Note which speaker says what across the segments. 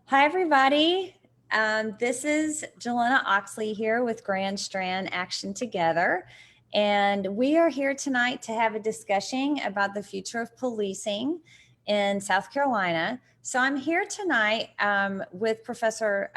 Speaker 1: Hi, everybody. This is Julinna Oxley here with Grand Strand Action Together. And we are here tonight to have a discussion about the future of policing in South Carolina. So I'm here tonight with Professor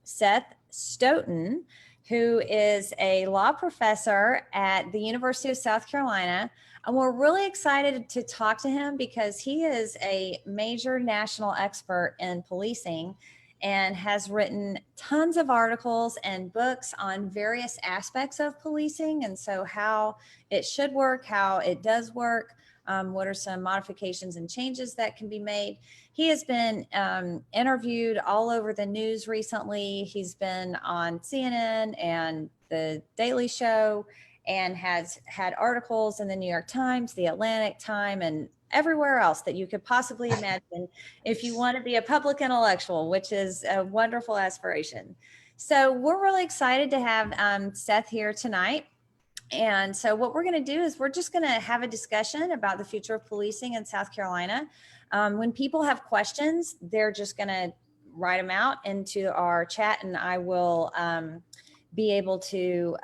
Speaker 1: Seth Stoughton, who is a law professor at the University of South Carolina. And we're really excited to talk to him because he is a major national expert in policing and has written tons of articles and books on various aspects of policing. And so how it should work, how it does work, what are some modifications and changes that can be made. He has been interviewed all over the news recently. He's been on CNN and the Daily Show, and has had articles in the New York Times, the Atlantic Time, and everywhere else that you could possibly imagine if you want to be a public intellectual, which is a wonderful aspiration. So we're really excited to have Seth here tonight. And so what we're going to do is we're just going to have a discussion about the future of policing in South Carolina. When people have questions, they're just going to write them out into our chat, and I will be able to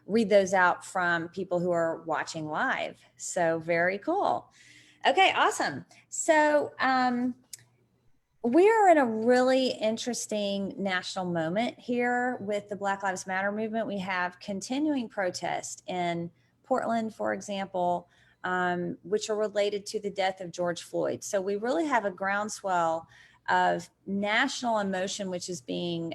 Speaker 1: read those out from people who are watching live. So very cool. Okay, awesome. So we are in a really interesting national moment here with the Black Lives Matter movement. We have continuing protests in Portland, for example, which are related to the death of George Floyd. So we really have a groundswell of national emotion, which is being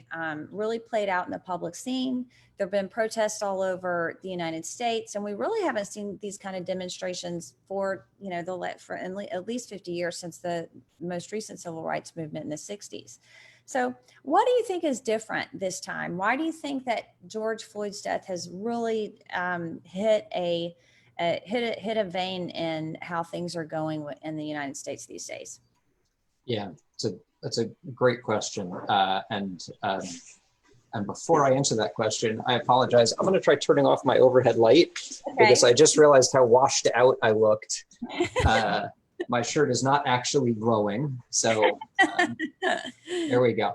Speaker 1: really played out in the public scene. There have been protests all over the United States, and we really haven't seen these kind of demonstrations for at least 50 years since the most recent civil rights movement in the 60s. So what do you think is different this time? Why do you think that George Floyd's death has really hit a vein in how things are going in the United States these days?
Speaker 2: Yeah, that's a great question. And before I answer that question, I apologize. I'm going to try turning off my overhead light because I just realized how washed out I looked. My shirt is not actually glowing. So there we go.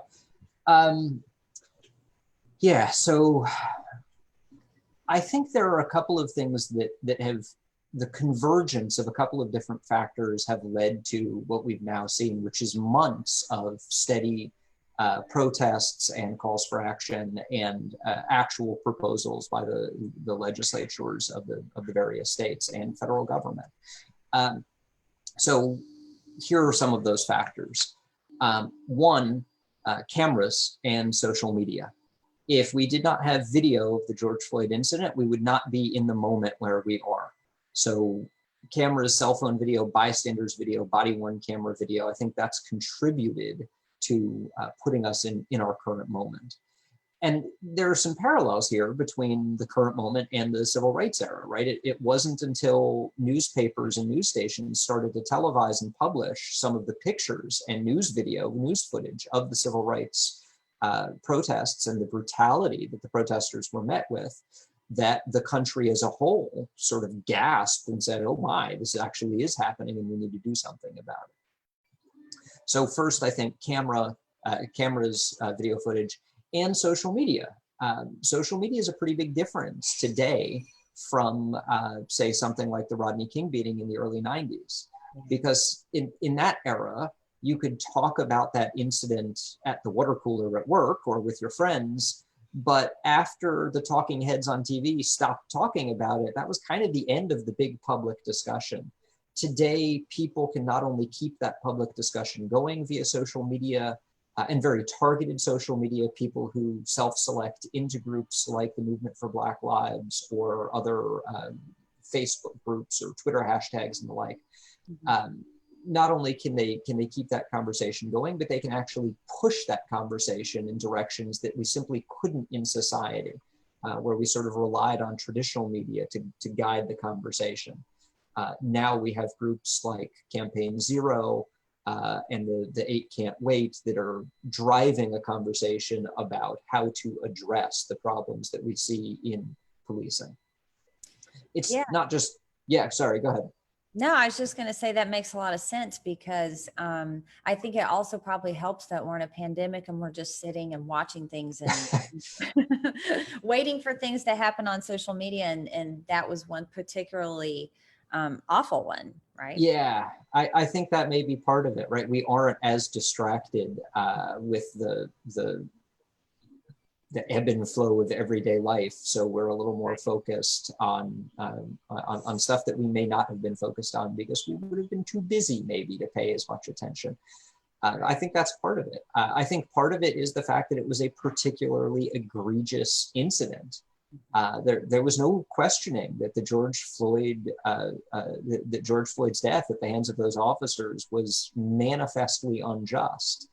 Speaker 2: Yeah, so I think there are a couple of things that have the convergence of a couple of different factors have led to what we've now seen, which is months of steady protests and calls for action and actual proposals by the legislatures of the various states and federal government. So here are some of those factors. One, cameras and social media. If we did not have video of the George Floyd incident, we would not be in the moment where we are. So cameras, cell phone video, bystanders video, body-worn camera video, I think that's contributed to putting us in our current moment. And there are some parallels here between the current moment and the civil rights era, right? It wasn't until newspapers and news stations started to televise and publish some of the pictures and news footage of the civil rights protests and the brutality that the protesters were met with, that the country as a whole sort of gasped and said, oh my, this actually is happening and we need to do something about it. So first, I think cameras, video footage, and social media. Social media is a pretty big difference today from, say, something like the Rodney King beating in the early 90s. Because in that era, you could talk about that incident at the water cooler at work or with your friends, but after the talking heads on TV stopped talking about it, that was kind of the end of the big public discussion. Today, people can not only keep that public discussion going via social media and very targeted social media, people who self-select into groups like the Movement for Black Lives or other Facebook groups or Twitter hashtags and the like. Not only can they keep that conversation going, but they can actually push that conversation in directions that we simply couldn't in society, where we sort of relied on traditional media to guide the conversation. Now we have groups like Campaign Zero and the 8 Can't Wait that are driving a conversation about how to address the problems that we see in policing. It's not just, sorry, go ahead.
Speaker 1: No, I was just going to say that makes a lot of sense because I think it also probably helps that we're in a pandemic and we're just sitting and watching things and waiting for things to happen on social media. And that was one particularly awful one, right?
Speaker 2: Yeah, I think that may be part of it, right? We aren't as distracted with the ebb and flow of everyday life, so we're a little more focused on stuff that we may not have been focused on because we would have been too busy maybe to pay as much attention. I think that's part of it. I think part of it is the fact that it was a particularly egregious incident. There was no questioning that that George Floyd's death at the hands of those officers was manifestly unjust.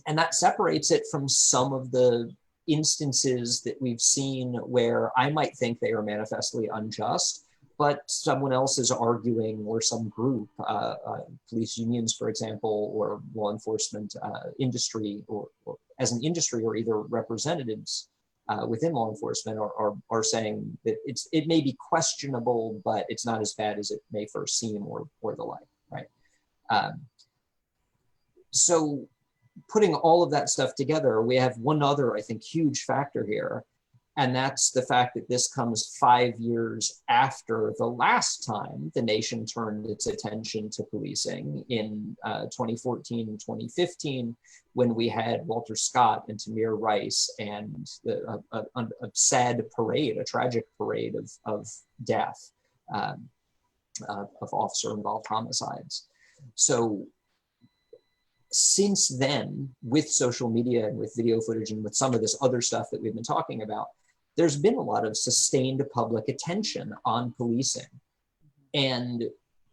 Speaker 2: And that separates it from some of the instances that we've seen where I might think they are manifestly unjust, but someone else is arguing, or some group, police unions, for example, or law enforcement industry, or as an industry, or either representatives within law enforcement are saying that it may be questionable, but it's not as bad as it may first seem, or the like, right? So putting all of that stuff together, we have one other, I think, huge factor here, and that's the fact that this comes 5 years after the last time the nation turned its attention to policing in 2014 and 2015, when we had Walter Scott and Tamir Rice and a sad parade, a tragic parade of death, of officer-involved homicides. So since then, with social media and with video footage and with some of this other stuff that we've been talking about, there's been a lot of sustained public attention on policing. And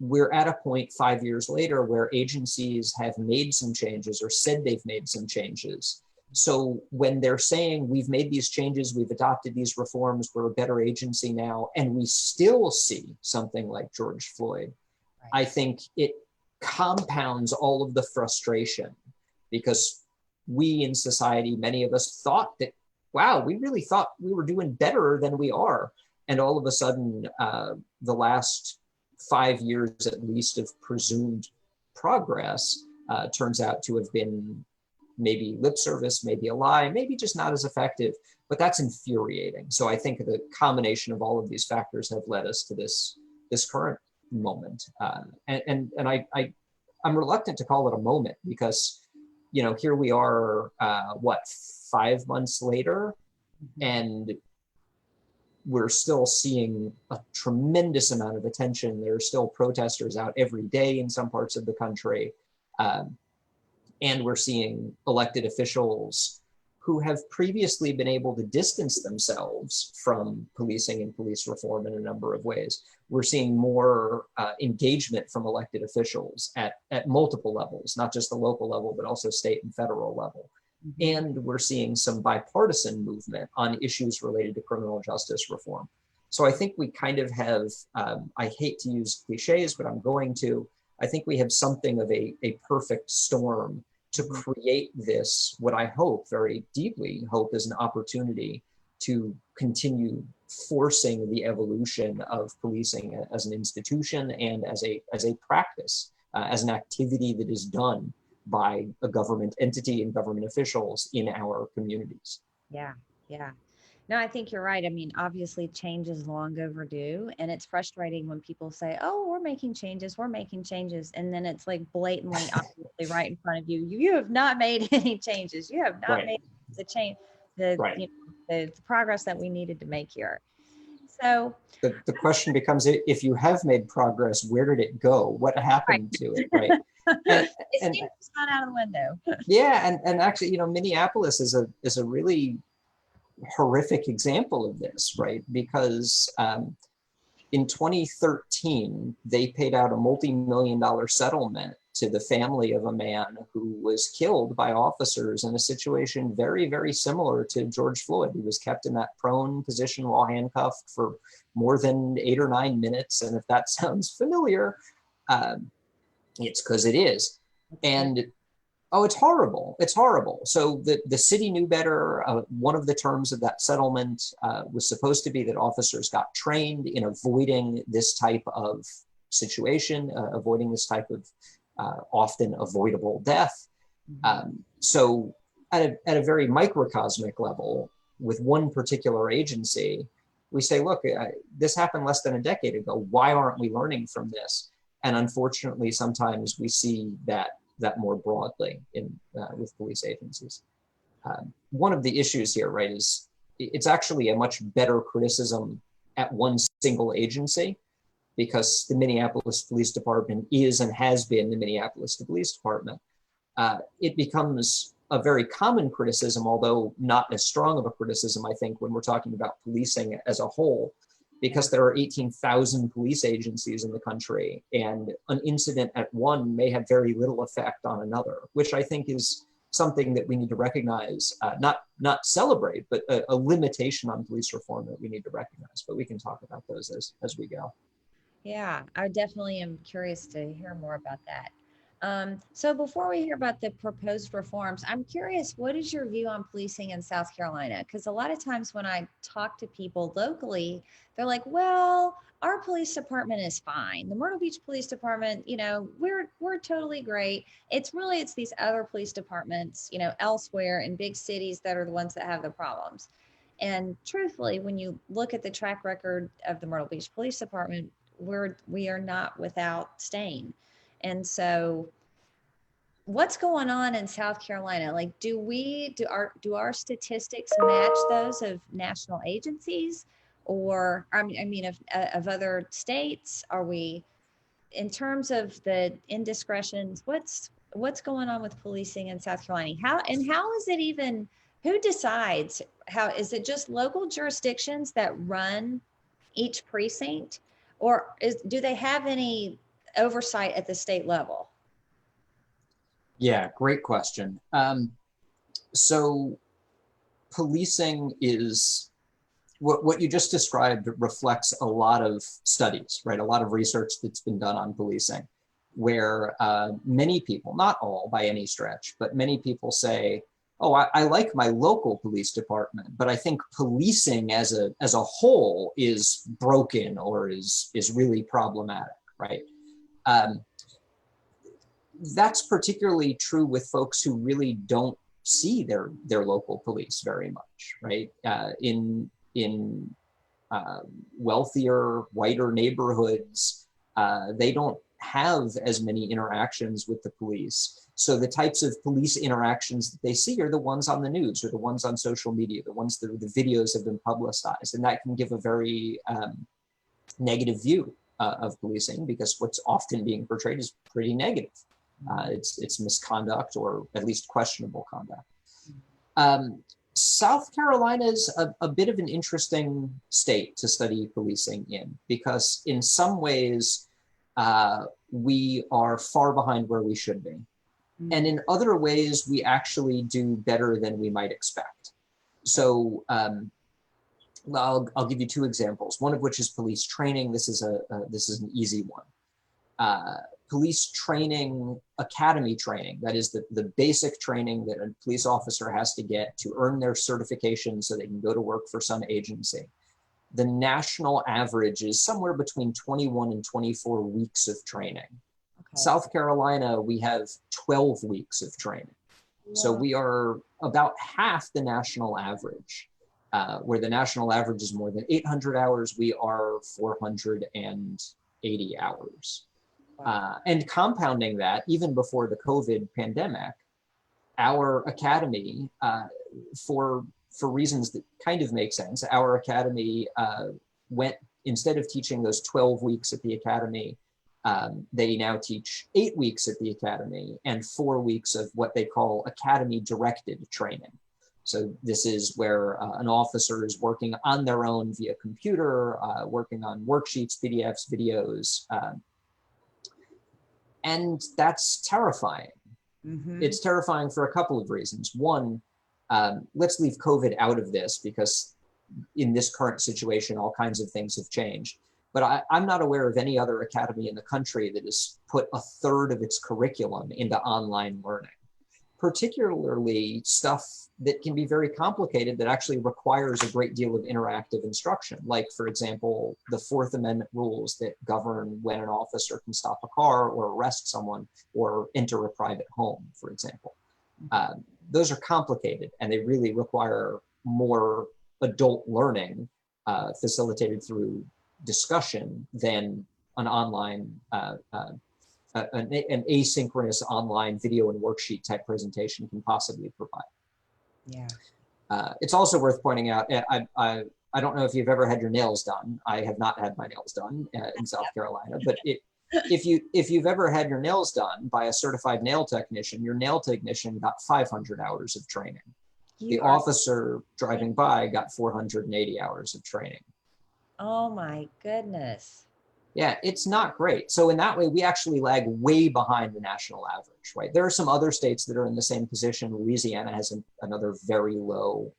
Speaker 2: we're at a point 5 years later where agencies have made some changes or said they've made some changes. So when they're saying we've made these changes, we've adopted these reforms, we're a better agency now, and we still see something like George Floyd, right, I think it compounds all of the frustration, because we in society, many of us thought that, wow, we really thought we were doing better than we are. And all of a sudden, the last 5 years at least of presumed progress turns out to have been maybe lip service, maybe a lie, maybe just not as effective, but that's infuriating. So I think the combination of all of these factors have led us to this current moment. I'm reluctant to call it a moment because, here we are, 5 months later, and we're still seeing a tremendous amount of attention. There are still protesters out every day in some parts of the country. And we're seeing elected officials who have previously been able to distance themselves from policing and police reform in a number of ways. We're seeing more engagement from elected officials at multiple levels, not just the local level, but also state and federal level. And we're seeing some bipartisan movement on issues related to criminal justice reform. So I think we kind of have, I hate to use cliches, but I'm going to, I think we have something of a perfect storm to create this, what I hope, very deeply hope, is an opportunity to continue forcing the evolution of policing as an institution and as a practice, as an activity that is done by a government entity and government officials in our communities.
Speaker 1: Yeah. No, I think you're right. I mean, obviously change is long overdue, and it's frustrating when people say, oh, we're making changes. And then it's like blatantly, obviously right in front of you. You have not made any changes. You have not made the change, the progress that we needed to make here. So
Speaker 2: the question becomes, if you have made progress, where did it go? What happened to it, right?
Speaker 1: It's gone out of the window.
Speaker 2: Yeah, and actually, Minneapolis is a really horrific example of this, right? Because in 2013, they paid out a multi-million-dollar settlement to the family of a man who was killed by officers in a situation very, very similar to George Floyd. He was kept in that prone position while handcuffed for more than 8 or 9 minutes. And if that sounds familiar, it's because it is. And Oh, it's horrible. It's horrible. So the city knew better. One of the terms of that settlement was supposed to be that officers got trained in avoiding this type of situation, avoiding this type of often avoidable death. So at a very microcosmic level, with one particular agency, we say, look, this happened less than a decade ago. Why aren't we learning from this? And unfortunately, sometimes we see that more broadly with police agencies. One of the issues here, right, is it's actually a much better criticism at one single agency, because the Minneapolis Police Department is and has been the Minneapolis Police Department. It becomes a very common criticism, although not as strong of a criticism, I think, when we're talking about policing as a whole, because there are 18,000 police agencies in the country, and an incident at one may have very little effect on another, which I think is something that we need to recognize, not celebrate, but a limitation on police reform that we need to recognize. But we can talk about those as we go.
Speaker 1: Yeah, I definitely am curious to hear more about that. So before we hear about the proposed reforms, I'm curious, what is your view on policing in South Carolina? Because a lot of times when I talk to people locally, they're like, well, our police department is fine. The Myrtle Beach Police Department, we're totally great. It's these other police departments, elsewhere in big cities that are the ones that have the problems. And truthfully, when you look at the track record of the Myrtle Beach Police Department, we are not without stain. And so what's going on in South Carolina? Like, do our statistics match those of national agencies, or of other states? Are we, in terms of the indiscretions, what's going on with policing in South Carolina? How is it even, who decides? How is it just local jurisdictions that run each precinct, or do they have any oversight at the state level?
Speaker 2: Yeah, great question. So policing is, what you just described reflects a lot of studies, right? A lot of research that's been done on policing, where many people, not all by any stretch, but many people say, oh, I like my local police department, but I think policing as a whole is broken or is really problematic, right? That's particularly true with folks who really don't see their local police very much, right? In wealthier, whiter neighborhoods, they don't have as many interactions with the police. So the types of police interactions that they see are the ones on the news or the ones on social media, the ones that the videos have been publicized. And that can give a very negative view of policing, because what's often being portrayed is pretty negative. It's misconduct, or at least questionable conduct. South Carolina is a bit of an interesting state to study policing in, because in some ways we are far behind where we should be. And in other ways, we actually do better than we might expect. So I'll give you two examples, one of which is police training. This is an easy one. Police training, academy training, that is the basic training that a police officer has to get to earn their certification so they can go to work for some agency. The national average is somewhere between 21 and 24 weeks of training. Okay. South Carolina, we have 12 weeks of training. Wow. So we are about half the national average. Where the national average is more than 800 hours, we are 480 hours. Wow. And compounding that, even before the COVID pandemic, our academy, for reasons that kind of make sense, our academy went, instead of teaching those 12 weeks at the academy, they now teach 8 weeks at the academy and 4 weeks of what they call academy directed training. So this is where an officer is working on their own via computer, working on worksheets, PDFs, videos, and that's terrifying. Mm-hmm. It's terrifying for a couple of reasons. One, let's leave COVID out of this, because in this current situation, all kinds of things have changed. But I'm not aware of any other academy in the country that has put a third of its curriculum into online learning. particularly stuff that can be very complicated that actually requires a great deal of interactive instruction. Like, for example, the Fourth Amendment rules that govern when an officer can stop a car or arrest someone or enter a private home, for example. Those are complicated, and they really require more adult learning facilitated through discussion than an online an asynchronous online video and worksheet type presentation can possibly provide.
Speaker 1: Yeah.
Speaker 2: It's also worth pointing out, I don't know if you've ever had your nails done. I have not had my nails done in South Carolina, but if you've ever had your nails done by a certified nail technician, your nail technician got 500 hours of training. The officer driving by got 480 hours of training.
Speaker 1: Oh my goodness.
Speaker 2: Yeah, it's not great. So in that way, we actually lag way behind the national average, right? There are some other states that are in the same position. Louisiana has another very low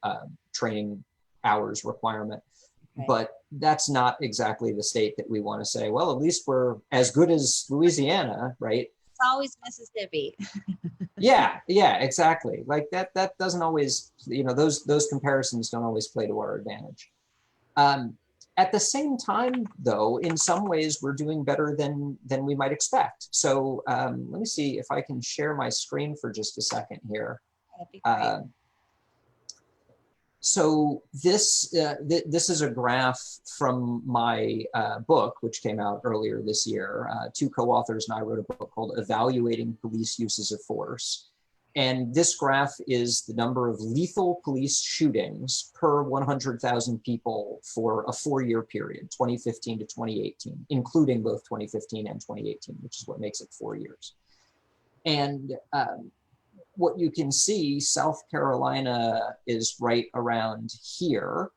Speaker 2: training hours requirement, but that's not exactly the state that we want to say, well, at least we're as good as Louisiana, right?
Speaker 1: It's always Mississippi.
Speaker 2: Yeah, exactly. Like that doesn't always, those comparisons don't always play to our advantage. At the same time, though, in some ways, we're doing better than we might expect. So let me see if I can share my screen for just a second here.
Speaker 1: That'd be great.
Speaker 2: So this is a graph from my book, which came out earlier this year. Two co-authors and I wrote a book called Evaluating Police Uses of Force. And this graph is the number of lethal police shootings per 100,000 people for a 4-year period, 2015 to 2018, including both 2015 and 2018, which is what makes it 4 years. And what you can see, South Carolina is right around here.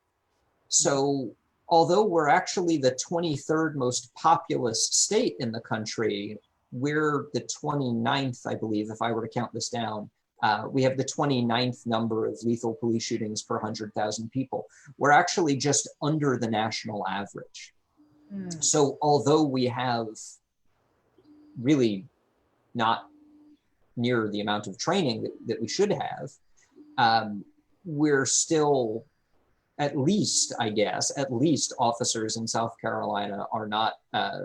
Speaker 2: So although we're actually the 23rd most populous state in the country, we're the 29th, I believe, if I were to count this down. We have the 29th number of lethal police shootings per 100,000 people. We're actually just under the national average. So although we have really not near the amount of training that we should have, we're still, at least officers in South Carolina are not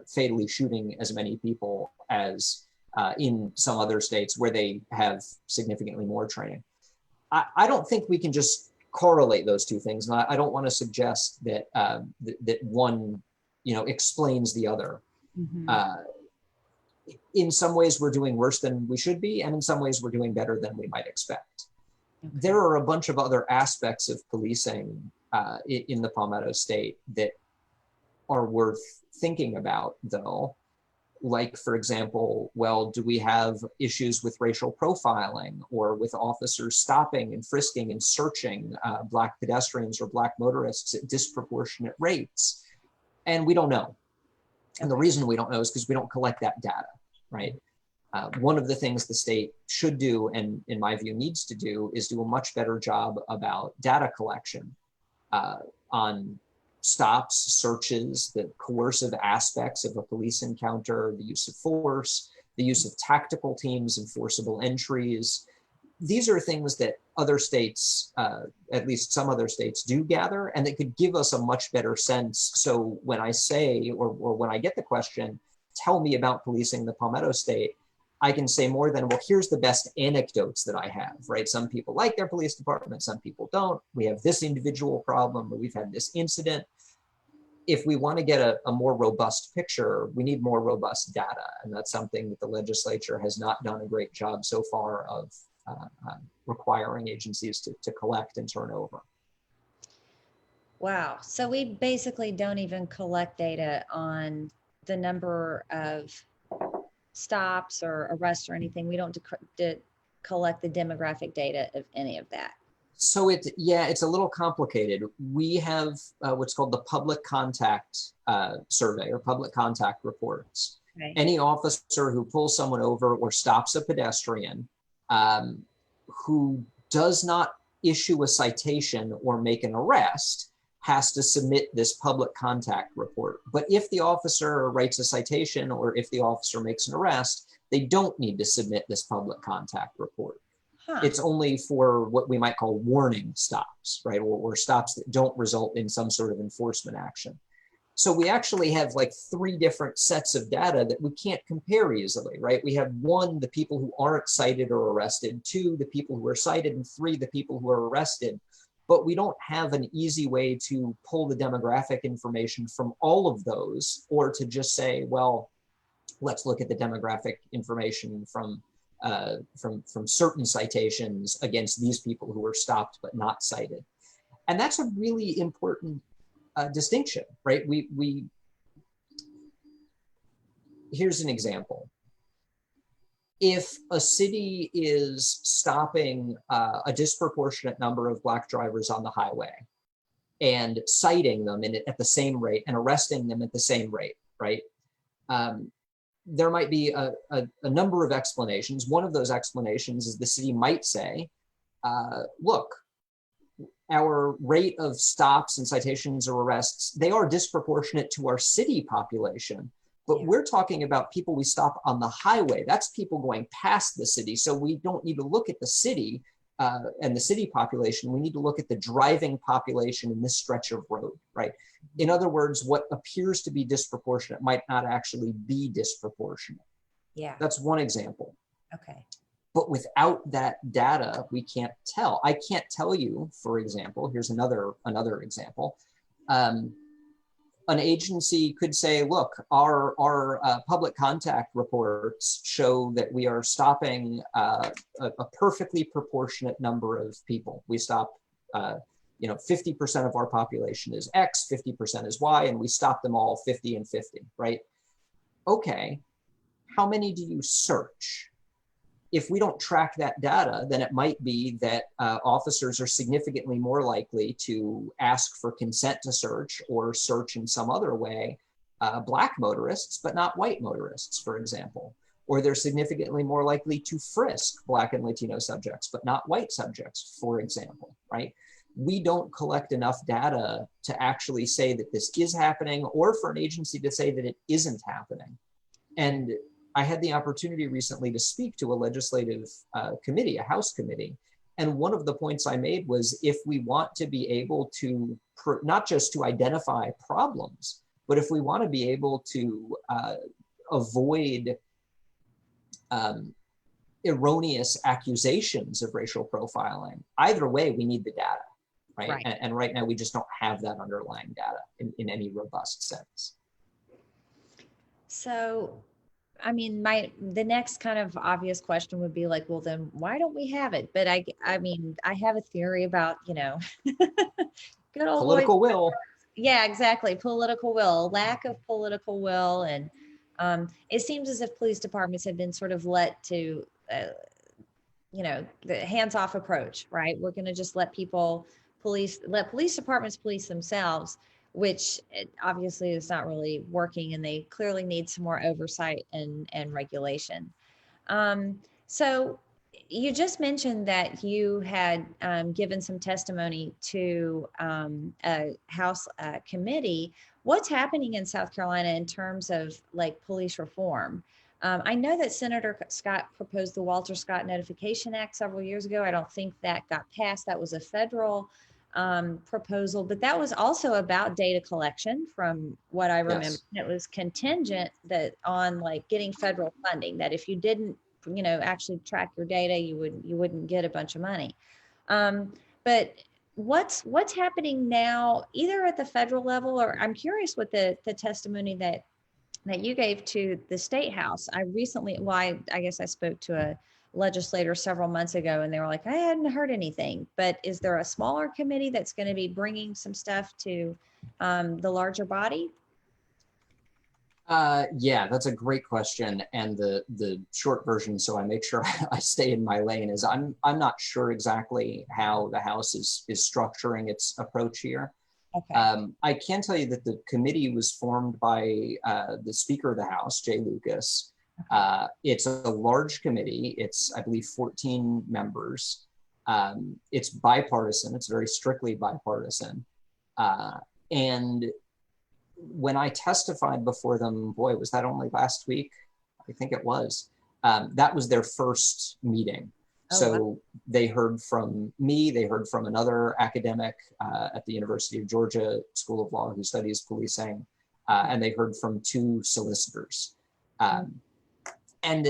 Speaker 2: fatally shooting as many people as in some other states where they have significantly more training. I don't think we can just correlate those two things. And I don't want to suggest that that one, explains the other. In some ways, we're doing worse than we should be, and in some ways, we're doing better than we might expect. There are a bunch of other aspects of policing in the Palmetto State that are worth thinking about, though. Like, for example, well, do we have issues with racial profiling or with officers stopping and frisking and searching Black pedestrians or Black motorists at disproportionate rates? And we don't know. And the reason we don't know is because we don't collect that data, right? One of the things the state should do, and in my view needs to do, is do a much better job about data collection on stops, searches, the coercive aspects of a police encounter, the use of force, the use of tactical teams and forcible entries. These are things that other states, at least some other states, do gather, and that could give us a much better sense. So when I say, or when I get the question, tell me about policing the Palmetto State, I can say more than, well, here's the best anecdotes that I have, right? Some people like their police department, some people don't. We have this individual problem, or we've had this incident. If we want to get a more robust picture, we need more robust data. And that's something that the legislature has not done a great job so far of requiring agencies to collect and turn over.
Speaker 1: Wow. So we basically don't even collect data on the number of stops or arrests or anything. We don't collect the demographic data of any of that.
Speaker 2: So it's a little complicated. We have what's called the public contact survey or public contact reports. Okay. Any officer who pulls someone over or stops a pedestrian who does not issue a citation or make an arrest has to submit this public contact report. But if the officer writes a citation or if the officer makes an arrest, they don't need to submit this public contact report.
Speaker 1: Huh.
Speaker 2: It's only for what we might call warning stops, right? Or stops that don't result in some sort of enforcement action. So we actually have like 3 different sets of data that we can't compare easily, right? We have 1, the people who aren't cited or arrested, 2, the people who are cited, and 3, the people who are arrested. But we don't have an easy way to pull the demographic information from all of those, or to just say, well, let's look at the demographic information from certain citations against these people who were stopped but not cited. And that's a really important distinction, right? Here's an example. If a city is stopping a disproportionate number of Black drivers on the highway and citing them at the same rate and arresting them at the same rate, right? There might be a number of explanations. One of those explanations is the city might say, look, our rate of stops and citations or arrests, they are disproportionate to our city population. But we're talking about people we stop on the highway. That's people going past the city. So we don't need to look at the city and the city population. We need to look at the driving population in this stretch of road, right? In other words, what appears to be disproportionate might not actually be disproportionate.
Speaker 1: Yeah.
Speaker 2: That's one example.
Speaker 1: Okay.
Speaker 2: But without that data, we can't tell. I can't tell you, for example, here's another example. An agency could say, look, our public contact reports show that we are stopping a perfectly proportionate number of people. We stop, 50% of our population is X, 50% is Y, and we stop them all 50 and 50, right? Okay, how many do you search? If we don't track that data, then it might be that officers are significantly more likely to ask for consent to search or search in some other way Black motorists, but not white motorists, for example. Or they're significantly more likely to frisk Black and Latino subjects, but not white subjects, for example, right? We don't collect enough data to actually say that this is happening, or for an agency to say that it isn't happening. And I had the opportunity recently to speak to a legislative committee, a House committee. And one of the points I made was, if we want to be able to, not just to identify problems, but if we want to be able to avoid erroneous accusations of racial profiling, either way, we need the data, right? And right now, we just don't have that underlying data in any robust sense.
Speaker 1: So, I mean, the next kind of obvious question would be like, well, then why don't we have it? But I mean, I have a theory about, good old
Speaker 2: political will.
Speaker 1: Yeah, exactly. Political will, lack of political will. And it seems as if police departments have been sort of let to, the hands-off approach, right? We're going to just let police departments police themselves, which obviously is not really working, and they clearly need some more oversight and regulation. So you just mentioned that you had given some testimony to a House committee. What's happening in South Carolina in terms of like police reform? I know that Senator Scott proposed the Walter Scott Notification Act several years ago. I don't think that got passed. That was a federal proposal, but that was also about data collection, from what I remember.
Speaker 2: Yes.
Speaker 1: It was contingent on like getting federal funding, that if you didn't, actually track your data, you wouldn't get a bunch of money. But what's happening now, either at the federal level, or I'm curious what the testimony that you gave to the State House. I guess I spoke to a legislator several months ago, and they were like, I hadn't heard anything. But is there a smaller committee that's going to be bringing some stuff to the larger body?
Speaker 2: Yeah, that's a great question. And the short version, so I make sure I stay in my lane, is I'm not sure exactly how the House is structuring its approach here.
Speaker 1: Okay.
Speaker 2: I can tell you that the committee was formed by the Speaker of the House, Jay Lucas. It's a large committee. It's, I believe, 14 members. It's bipartisan. It's very strictly bipartisan. And when I testified before them, boy, was that only last week? I think it was. That was their first meeting.
Speaker 1: Oh, wow.
Speaker 2: So they heard from me, they heard from another academic at the University of Georgia School of Law who studies policing, and they heard from two solicitors. And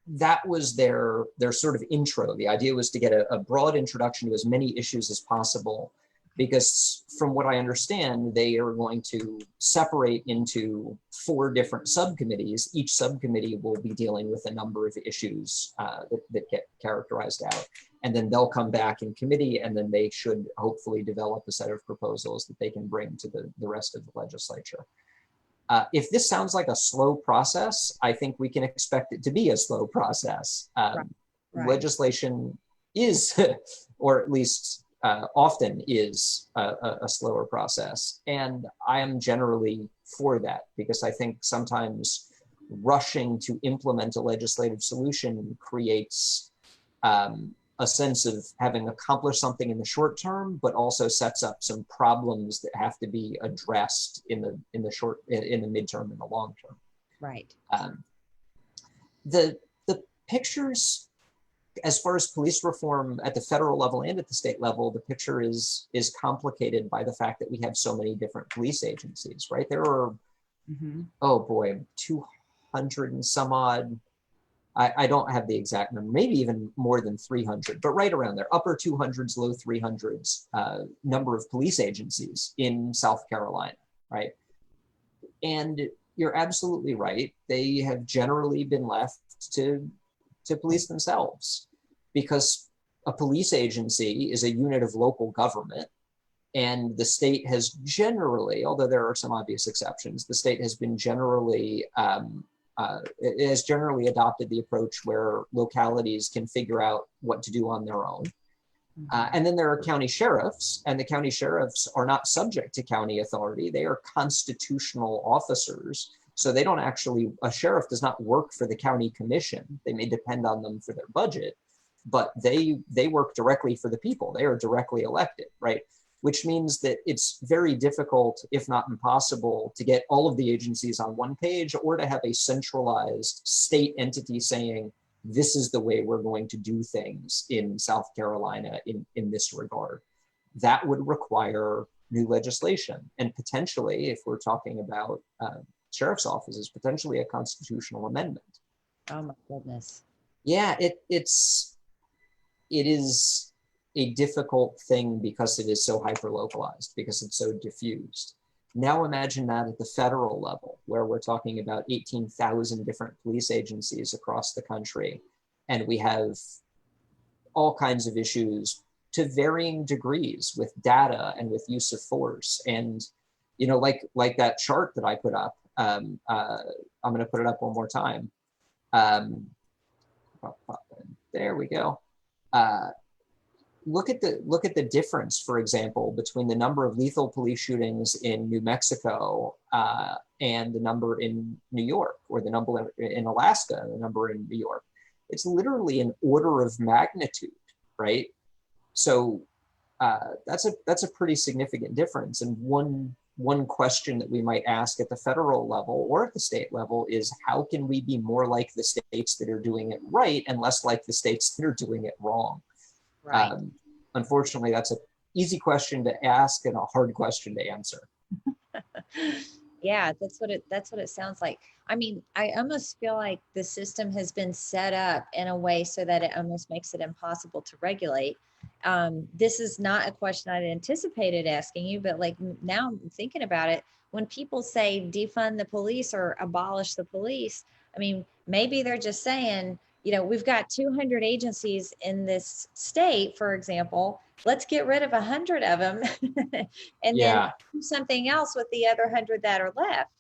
Speaker 2: that was their sort of intro. The idea was to get a broad introduction to as many issues as possible, because from what I understand, they are going to separate into 4 different subcommittees. Each subcommittee will be dealing with a number of issues that get characterized out. And then they'll come back in committee, and then they should hopefully develop a set of proposals that they can bring to the rest of the legislature. If this sounds like a slow process, I think we can expect it to be a slow process.
Speaker 1: Right.
Speaker 2: Legislation is, or at least often is, a slower process. And I am generally for that, because I think sometimes rushing to implement a legislative solution creates a sense of having accomplished something in the short term, but also sets up some problems that have to be addressed in the midterm and the long term.
Speaker 1: Right.
Speaker 2: The pictures, as far as police reform at the federal level and at the state level, the picture is complicated by the fact that we have so many different police agencies, right? There are, oh boy, 200 and some odd. I don't have the exact number, maybe even more than 300, but right around there, upper 200s, low 300s, number of police agencies in South Carolina, right? And you're absolutely right. They have generally been left to police themselves, because a police agency is a unit of local government. And the state has generally, although there are some obvious exceptions, the state has been generally, it has generally adopted the approach where localities can figure out what to do on their own. And then there are county sheriffs, and the county sheriffs are not subject to county authority. They are constitutional officers. So they don't actually, a sheriff does not work for the county commission. They may depend on them for their budget, but they work directly for the people. They are directly elected, right? Which means that it's very difficult, if not impossible, to get all of the agencies on one page, or to have a centralized state entity saying, this is the way we're going to do things in South Carolina in this regard. That would require new legislation, and potentially, if we're talking about sheriff's offices, potentially a constitutional amendment.
Speaker 1: Oh my goodness.
Speaker 2: Yeah, it is a difficult thing because it is so hyper-localized, because it's so diffused. Now imagine that at the federal level, where we're talking about 18,000 different police agencies across the country, and we have all kinds of issues to varying degrees with data and with use of force. And, you know, like that chart that I put up, I'm going to put it up one more time. There we go. Look at the difference, for example, between the number of lethal police shootings in New Mexico and the number in New York, or the number in Alaska and the number in New York. It's literally an order of magnitude, right? So that's a pretty significant difference. And one question that we might ask at the federal level or at the state level is, how can we be more like the states that are doing it right and less like the states that are doing it wrong?
Speaker 1: Right.
Speaker 2: Unfortunately, that's an easy question to ask and a hard question to answer.
Speaker 1: Yeah, that's what it sounds like. I mean, I almost feel like the system has been set up in a way so that it almost makes it impossible to regulate. This is not a question I'd anticipated asking you, but like now I'm thinking about it, when people say defund the police or abolish the police, I mean, maybe they're just saying, you know, we've got 200 agencies in this state, for example, let's get rid of 100 of them and then do something else with the other 100 that are left.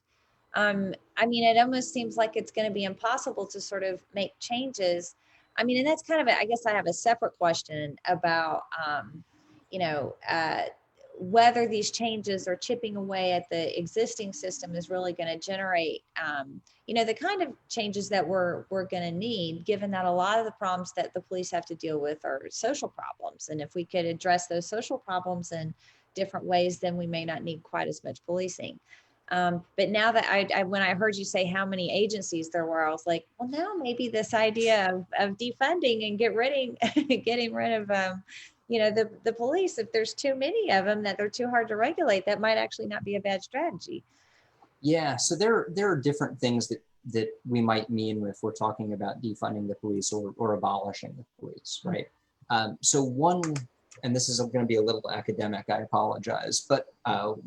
Speaker 1: I mean, it almost seems like it's going to be impossible to sort of make changes. I mean, and that's kind of, I guess I have a separate question about, you know, whether these changes are chipping away at the existing system is really going to generate, you know, the kind of changes that we're going to need, given that a lot of the problems that the police have to deal with are social problems. And if we could address those social problems in different ways, then we may not need quite as much policing. But now that when I heard you say how many agencies there were, I was like, well, now maybe this idea of defunding and getting rid of, the police, if there's too many of them, that they're too hard to regulate, that might actually not be a bad strategy.
Speaker 2: Yeah, so there are different things that we might mean if we're talking about defunding the police or abolishing the police, right? So one, and this is going to be a little academic, I apologize, but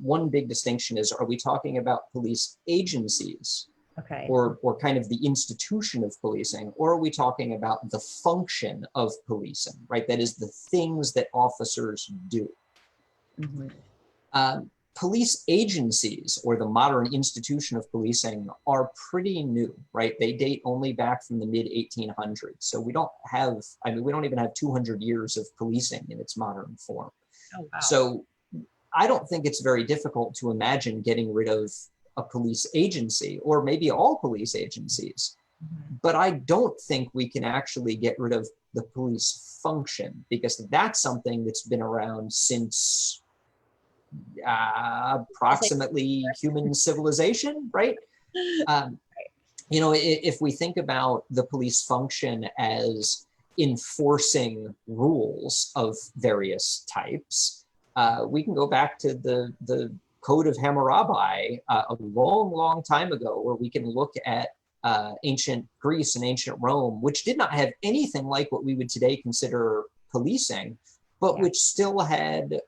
Speaker 2: one big distinction is, are we talking about police agencies?
Speaker 1: Okay.
Speaker 2: Or kind of the institution of policing, or are we talking about the function of policing, right? That is the things that officers do.
Speaker 1: Mm-hmm.
Speaker 2: Police agencies, or the modern institution of policing, are pretty new, right? They date only back from the mid 1800s. So we don't even have 200 years of policing in its modern form.
Speaker 1: Oh, wow.
Speaker 2: So I don't think it's very difficult to imagine getting rid of a police agency, or maybe all police agencies. Mm-hmm. But I don't think we can actually get rid of the police function, because that's something that's been around since approximately human civilization, right? If we think about the police function as enforcing rules of various types, we can go back to the Code of Hammurabi a long, long time ago, where we can look at ancient Greece and ancient Rome, which did not have anything like what we would today consider policing, but which still had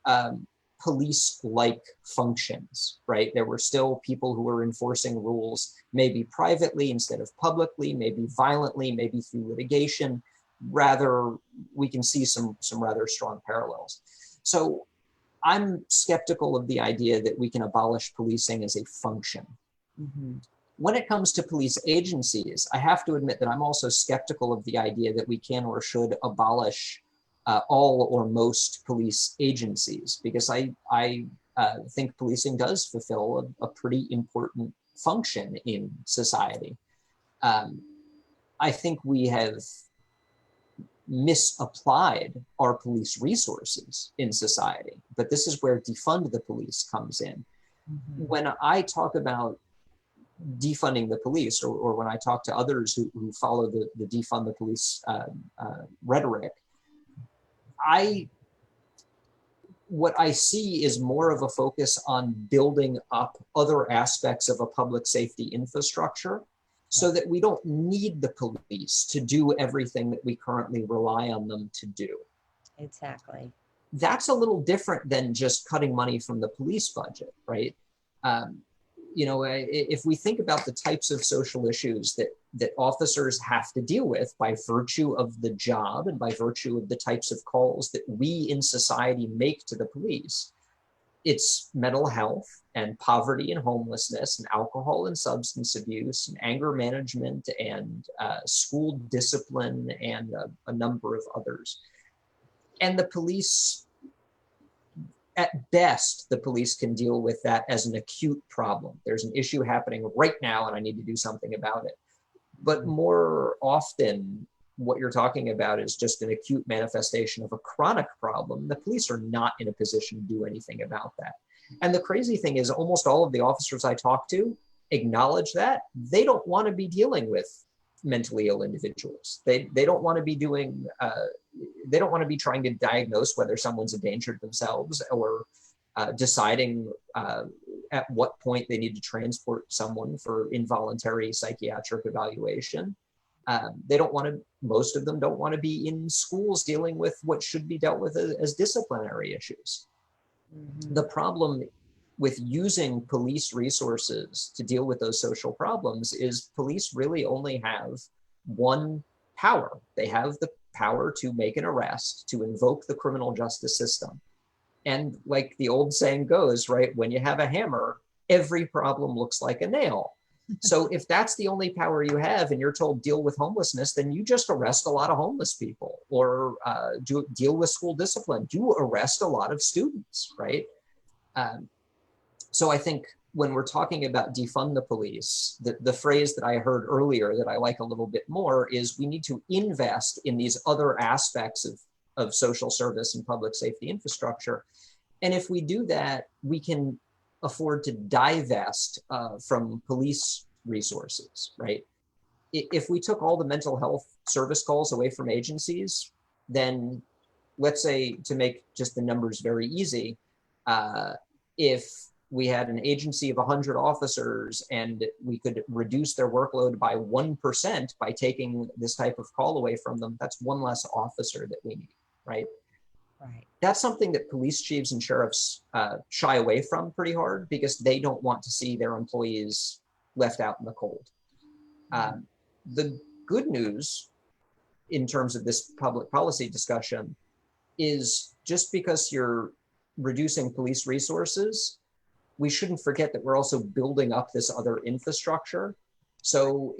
Speaker 2: police-like functions, right? There were still people who were enforcing rules, maybe privately instead of publicly, maybe violently, maybe through litigation. Rather, we can see some rather strong parallels. So I'm skeptical of the idea that we can abolish policing as a function. Mm-hmm. When it comes to police agencies, I have to admit that I'm also skeptical of the idea that we can or should abolish all or most police agencies, because I think policing does fulfill a pretty important function in society. I think we have misapplied our police resources in society, but this is where defund the police comes in. Mm-hmm. When I talk about defunding the police, or when I talk to others who follow the defund the police rhetoric, what I see is more of a focus on building up other aspects of a public safety infrastructure, so that we don't need the police to do everything that we currently rely on them to do.
Speaker 1: Exactly.
Speaker 2: That's a little different than just cutting money from the police budget, right? If we think about the types of social issues that officers have to deal with by virtue of the job and by virtue of the types of calls that we in society make to the police, it's mental health and poverty and homelessness and alcohol and substance abuse and anger management and school discipline and a number of others. And the police, at best, the police can deal with that as an acute problem. There's an issue happening right now and I need to do something about it. But more often, what you're talking about is just an acute manifestation of a chronic problem. The police are not in a position to do anything about that. And the crazy thing is, almost all of the officers I talk to acknowledge that they don't want to be dealing with mentally ill individuals. They don't want to be doing, they don't want to be trying to diagnose whether someone's a danger to themselves, or deciding at what point they need to transport someone for involuntary psychiatric evaluation. Most of them don't want to be in schools dealing with what should be dealt with as disciplinary issues. Mm-hmm. The problem with using police resources to deal with those social problems is police really only have one power. They have the power to make an arrest, to invoke the criminal justice system. And like the old saying goes, right, when you have a hammer, every problem looks like a nail. So if that's the only power you have and you're told deal with homelessness, then you just arrest a lot of homeless people, or deal with school discipline. You arrest a lot of students, right? So I think when we're talking about defund the police, the phrase that I heard earlier that I like a little bit more is we need to invest in these other aspects of social service and public safety infrastructure. And if we do that, we can afford to divest from police resources, right? If we took all the mental health service calls away from agencies, then let's say, to make just the numbers very easy, if we had an agency of 100 officers and we could reduce their workload by 1% by taking this type of call away from them, that's one less officer that we need, right?
Speaker 1: Right.
Speaker 2: That's something that police chiefs and sheriffs shy away from pretty hard because they don't want to see their employees left out in the cold. The good news in terms of this public policy discussion is just because you're reducing police resources, we shouldn't forget that we're also building up this other infrastructure. So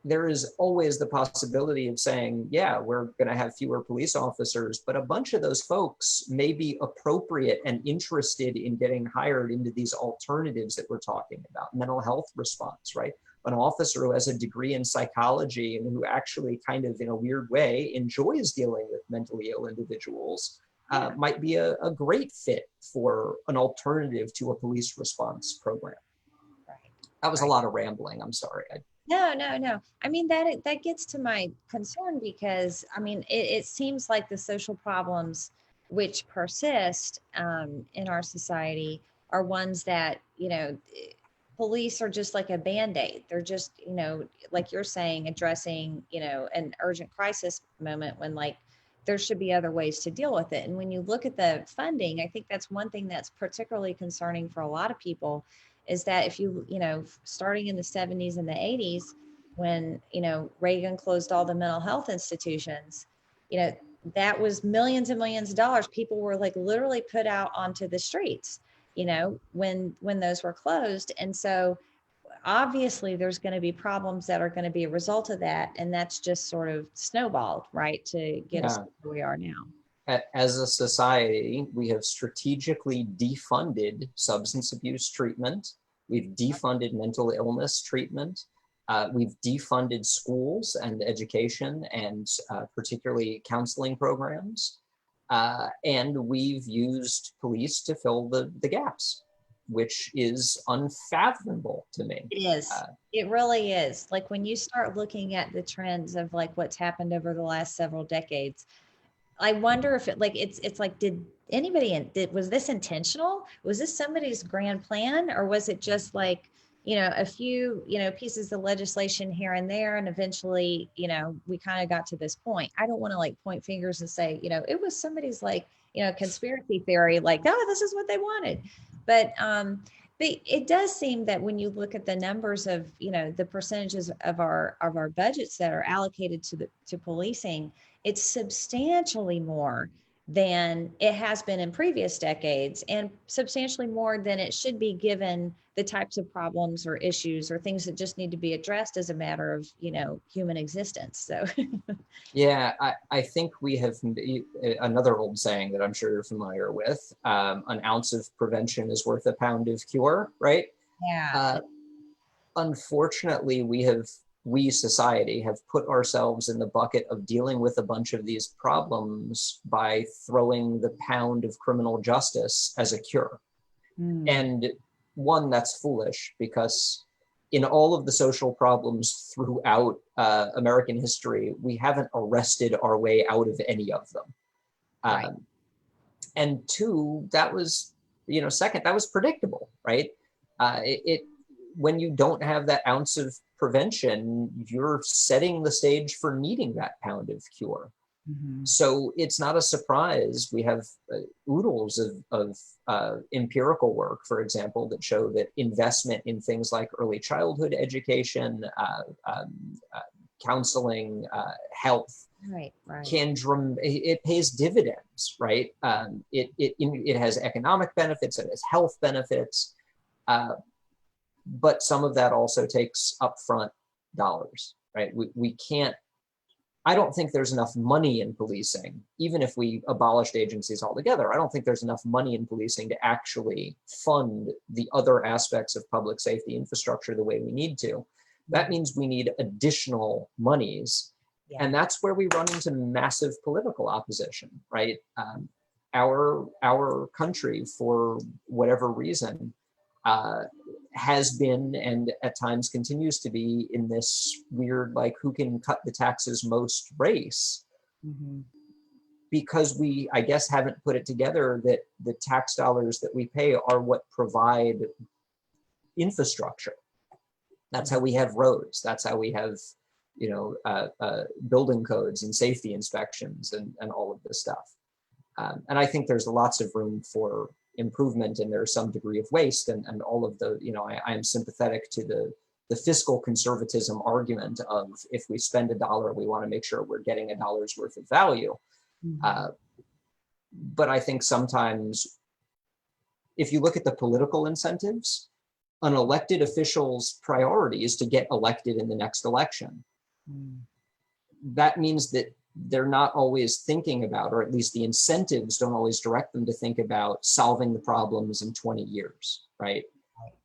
Speaker 2: there is always the possibility of saying, yeah, we're going to have fewer police officers, but a bunch of those folks may be appropriate and interested in getting hired into these alternatives that we're talking about, mental health response, right? An officer who has a degree in psychology and who actually kind of in a weird way enjoys dealing with mentally ill individuals might be a great fit for an alternative to a police response program.
Speaker 1: Right.
Speaker 2: That was a lot of rambling. I'm sorry.
Speaker 1: No. I mean, that gets to my concern because, I mean, it seems like the social problems which persist in our society are ones that, you know, police are just like a Band-Aid. They're just, you know, like you're saying, addressing, you know, an urgent crisis moment when like there should be other ways to deal with it. And when you look at the funding, I think that's one thing that's particularly concerning for a lot of people is that if you know, starting in the 70s and the 80s, when, you know, Reagan closed all the mental health institutions, you know, that was millions and millions of dollars. People were like literally put out onto the streets, you know, when those were closed. And so obviously there's going to be problems that are going to be a result of that. And that's just sort of snowballed, right, to get us where we are now.
Speaker 2: As a society, we have strategically defunded substance abuse treatment. We've defunded mental illness treatment. We've defunded schools and education and particularly counseling programs. And we've used police to fill the gaps, which is unfathomable to me.
Speaker 1: It is. It really is. Like when you start looking at the trends of like what's happened over the last several decades, I wonder if it's like, did anybody, was this intentional? Was this somebody's grand plan? Or was it just like, you know, a few, you know, pieces of legislation here and there. And eventually, you know, we kind of got to this point. I don't want to like point fingers and say, you know, it was somebody's like, you know, conspiracy theory, like, oh, this is what they wanted. But it does seem that when you look at the numbers of, you know, the percentages of our budgets that are allocated to policing, it's substantially more than it has been in previous decades and substantially more than it should be given the types of problems or issues or things that just need to be addressed as a matter of, you know, human existence. So
Speaker 2: yeah, I think we have another old saying that I'm sure you're familiar with, an ounce of prevention is worth a pound of cure, right?
Speaker 1: Yeah.
Speaker 2: Unfortunately, we society have put ourselves in the bucket of dealing with a bunch of these problems by throwing the pound of criminal justice as a cure. And one, that's foolish because in all of the social problems throughout American history, we haven't arrested our way out of any of them.
Speaker 1: Right.
Speaker 2: And two, that was, you know, second, that was predictable, right? When you don't have that ounce of prevention, you're setting the stage for needing that pound of cure. So it's not a surprise. We have oodles of empirical work, for example, that show that investment in things like early childhood education, counseling, health,
Speaker 1: Right.
Speaker 2: it pays dividends, right? It has economic benefits, it has health benefits, but some of that also takes upfront dollars, right? We can't. I don't think there's enough money in policing, even if we abolished agencies altogether. I don't think there's enough money in policing to actually fund the other aspects of public safety infrastructure the way we need to. That means we need additional monies. Yeah. And that's where we run into massive political opposition, right? our country, for whatever reason, has been and at times continues to be in this weird, like, who can cut the taxes most race.
Speaker 1: Mhm.
Speaker 2: Because we, I guess, haven't put it together that the tax dollars that we pay are what provide infrastructure. That's how we have roads. That's how we have, building codes and safety inspections and all of this stuff. And I think there's lots of room for improvement, and there's some degree of waste, and all of the, I am sympathetic to the fiscal conservatism argument of, if we spend $1, we want to make sure we're getting $1's worth of value. But I think sometimes, if you look at the political incentives, an elected official's priority is to get elected in the next election. That means that they're not always thinking about, or at least the incentives don't always direct them to think about solving the problems in 20 years, right?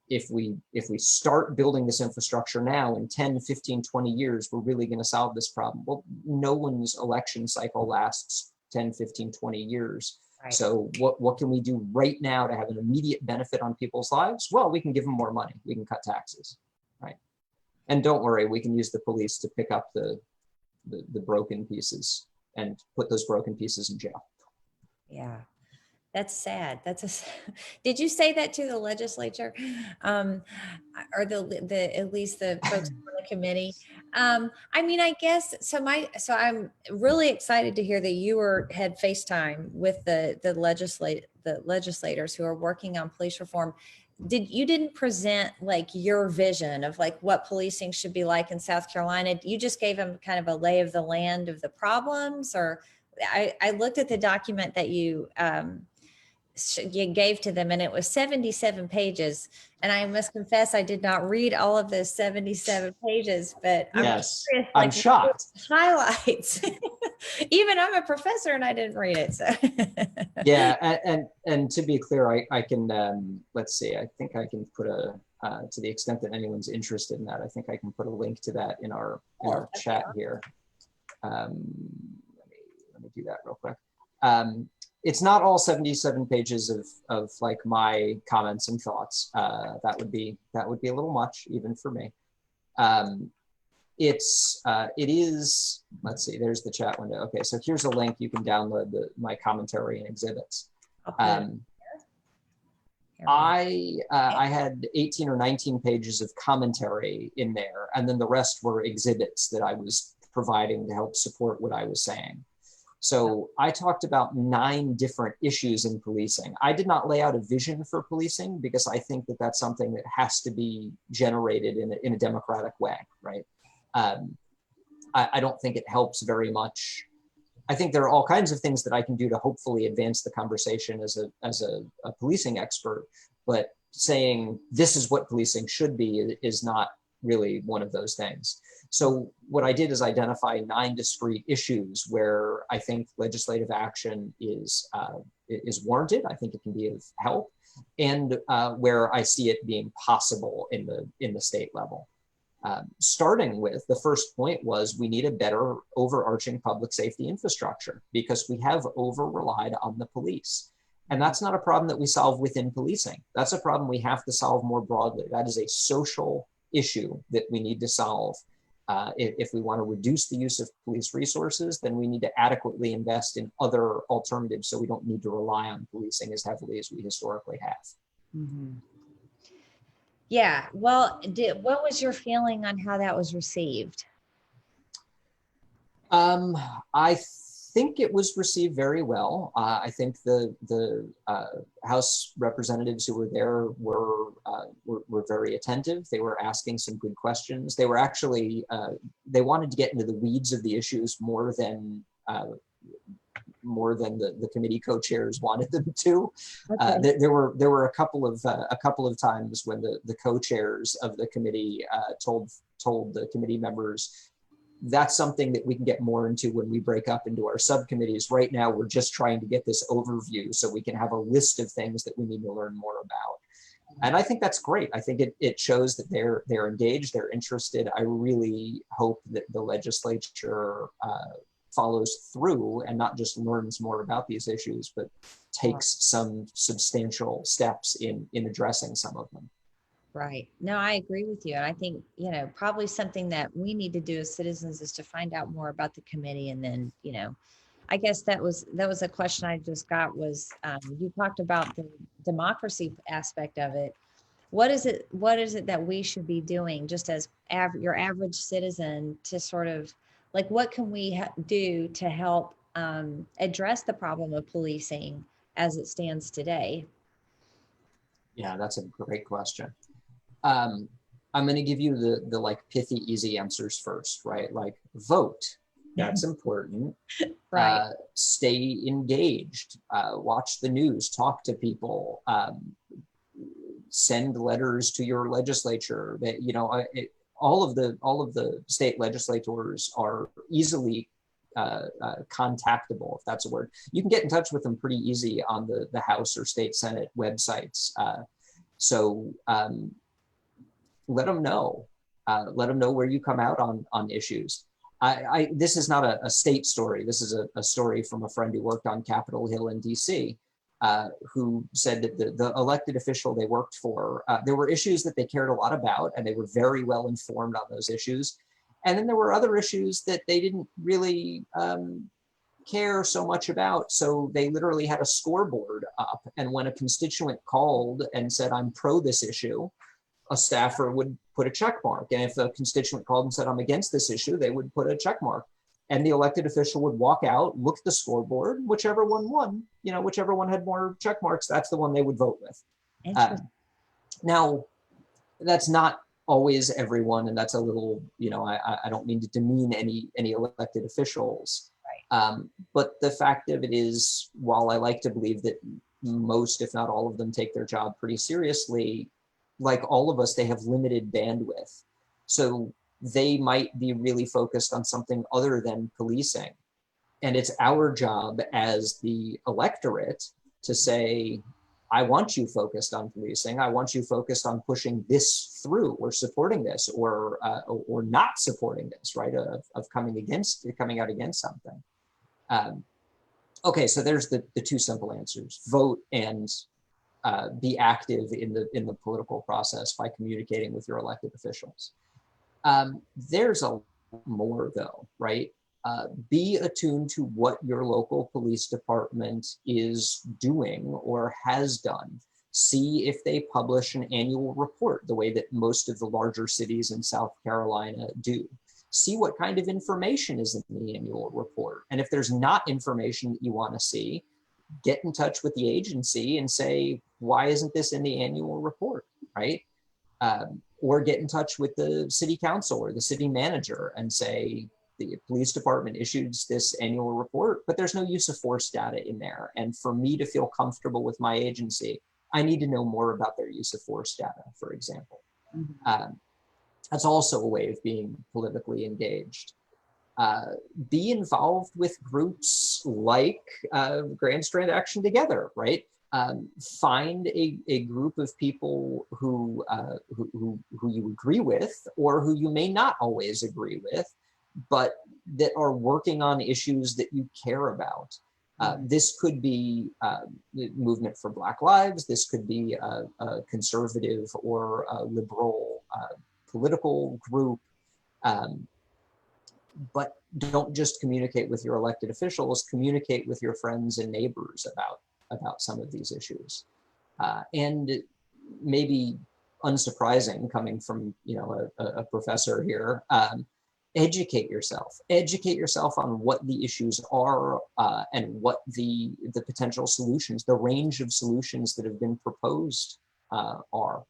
Speaker 2: If we start building this infrastructure now, in 10, 15, 20 years, we're really going to solve this problem. Well, no one's election cycle lasts 10, 15, 20 years. Right. So what can we do right now to have an immediate benefit on people's lives? Well, we can give them more money. We can cut taxes, right? And don't worry, we can use the police to pick up the broken pieces and put those broken pieces in jail.
Speaker 1: Yeah, that's sad. Did you say that to the legislature, or at least the folks on the committee? I mean, I guess so. I'm really excited to hear that you had FaceTime with the legislators who are working on police reform. You didn't present like your vision of like what policing should be like in South Carolina. You just gave them kind of a lay of the land of the problems, or I looked at the document that you gave to them, and it was 77 pages. And I must confess, I did not read all of those 77 pages, but
Speaker 2: yes,
Speaker 1: curious,
Speaker 2: I'm shocked.
Speaker 1: Highlights. Even I'm a professor and I didn't read it. So
Speaker 2: yeah, and to be clear, I can let's see. I think I can put to the extent that anyone's interested in that, I think I can put a link to that in our chat here. Let me do that real quick. It's not all 77 pages of like my comments and thoughts. That would be a little much even for me. It is, let's see, there's the chat window. Okay, so here's a link. You can download my commentary and exhibits. I had 18 or 19 pages of commentary in there, and then the rest were exhibits that I was providing to help support what I was saying. So I talked about 9 different issues in policing. I did not lay out a vision for policing because I think that that's something that has to be generated in a democratic way, right? I don't think it helps very much. I think there are all kinds of things that I can do to hopefully advance the conversation as a policing expert, but saying this is what policing should be is not really one of those things. So what I did is identify 9 discrete issues where I think legislative action is warranted. I think it can be of help, and where I see it being possible in the state level. Starting with the first point was we need a better overarching public safety infrastructure because we have over-relied on the police. And that's not a problem that we solve within policing. That's a problem we have to solve more broadly. That is a social issue that we need to solve. If we want to reduce the use of police resources, then we need to adequately invest in other alternatives so we don't need to rely on policing as heavily as we historically have.
Speaker 1: Mm-hmm. Yeah, well, what was your feeling on how that was received?
Speaker 2: I think it was received very well. I think the House representatives who were there were very attentive. They were asking some good questions. They were actually they wanted to get into the weeds of the issues more than the committee co-chairs wanted them to. Okay. There were a couple of times when the co-chairs of the committee told the committee members, that's something that we can get more into when we break up into our subcommittees. Right now, we're just trying to get this overview so we can have a list of things that we need to learn more about. And I think that's great. I think it shows that they're engaged, they're interested. I really hope that the legislature follows through and not just learns more about these issues, but takes some substantial steps in addressing some of them.
Speaker 1: Right. No, I agree with you. And I think, probably something that we need to do as citizens is to find out more about the committee. And then, I guess that was a question I just got was, you talked about the democracy aspect of it. What is it that we should be doing just as your average citizen to sort of like, what can we do to help address the problem of policing as it stands today?
Speaker 2: Yeah, that's a great question. I'm going to give you the like pithy, easy answers first, right? Like vote. That's important.
Speaker 1: Right.
Speaker 2: Stay engaged. Watch the news. Talk to people. Send letters to your legislature. That all of the state legislators are easily contactable, if that's a word. You can get in touch with them pretty easy on the House or state Senate websites. So let them know. Let them know where you come out on issues. This is not a state story. This is a story from a friend who worked on Capitol Hill in DC, who said that the elected official they worked for, there were issues that they cared a lot about, and they were very well informed on those issues. And then there were other issues that they didn't really care so much about. So they literally had a scoreboard up. And when a constituent called and said, I'm pro this issue, a staffer would put a check mark. And if a constituent called and said, I'm against this issue, they would put a check mark. And the elected official would walk out, look at the scoreboard, whichever one won, whichever one had more check marks, that's the one they would vote with. Now, that's not always everyone, and that's a little, I don't mean to demean any elected officials. Right. But the fact of it is, while I like to believe that most, if not all of them, take their job pretty seriously, like all of us, they have limited bandwidth. So they might be really focused on something other than policing. And it's our job as the electorate to say, I want you focused on policing. I want you focused on pushing this through or supporting this or not supporting this, right? Of coming out against something. Okay, so there's the two simple answers: vote and be active in the political process by communicating with your elected officials. There's a lot more though, right? Be attuned to what your local police department is doing or has done. See if they publish an annual report the way that most of the larger cities in South Carolina do. See what kind of information is in the annual report. And if there's not information that you want to see, get in touch with the agency and say, why isn't this in the annual report, right? Or get in touch with the city council or the city manager and say, the police department issued this annual report, but there's no use of force data in there. And for me to feel comfortable with my agency, I need to know more about their use of force data, for example. Mm-hmm. That's also a way of being politically engaged. Be involved with groups like Grand Strand Action Together, right? Find a group of people who you agree with or who you may not always agree with, but that are working on issues that you care about. This could be the movement for Black Lives. This could be a conservative or a liberal political group. But don't just communicate with your elected officials, communicate with your friends and neighbors about some of these issues. And maybe unsurprising coming from a professor here, educate yourself on what the issues are and what the potential solutions, the range of solutions that have been proposed are.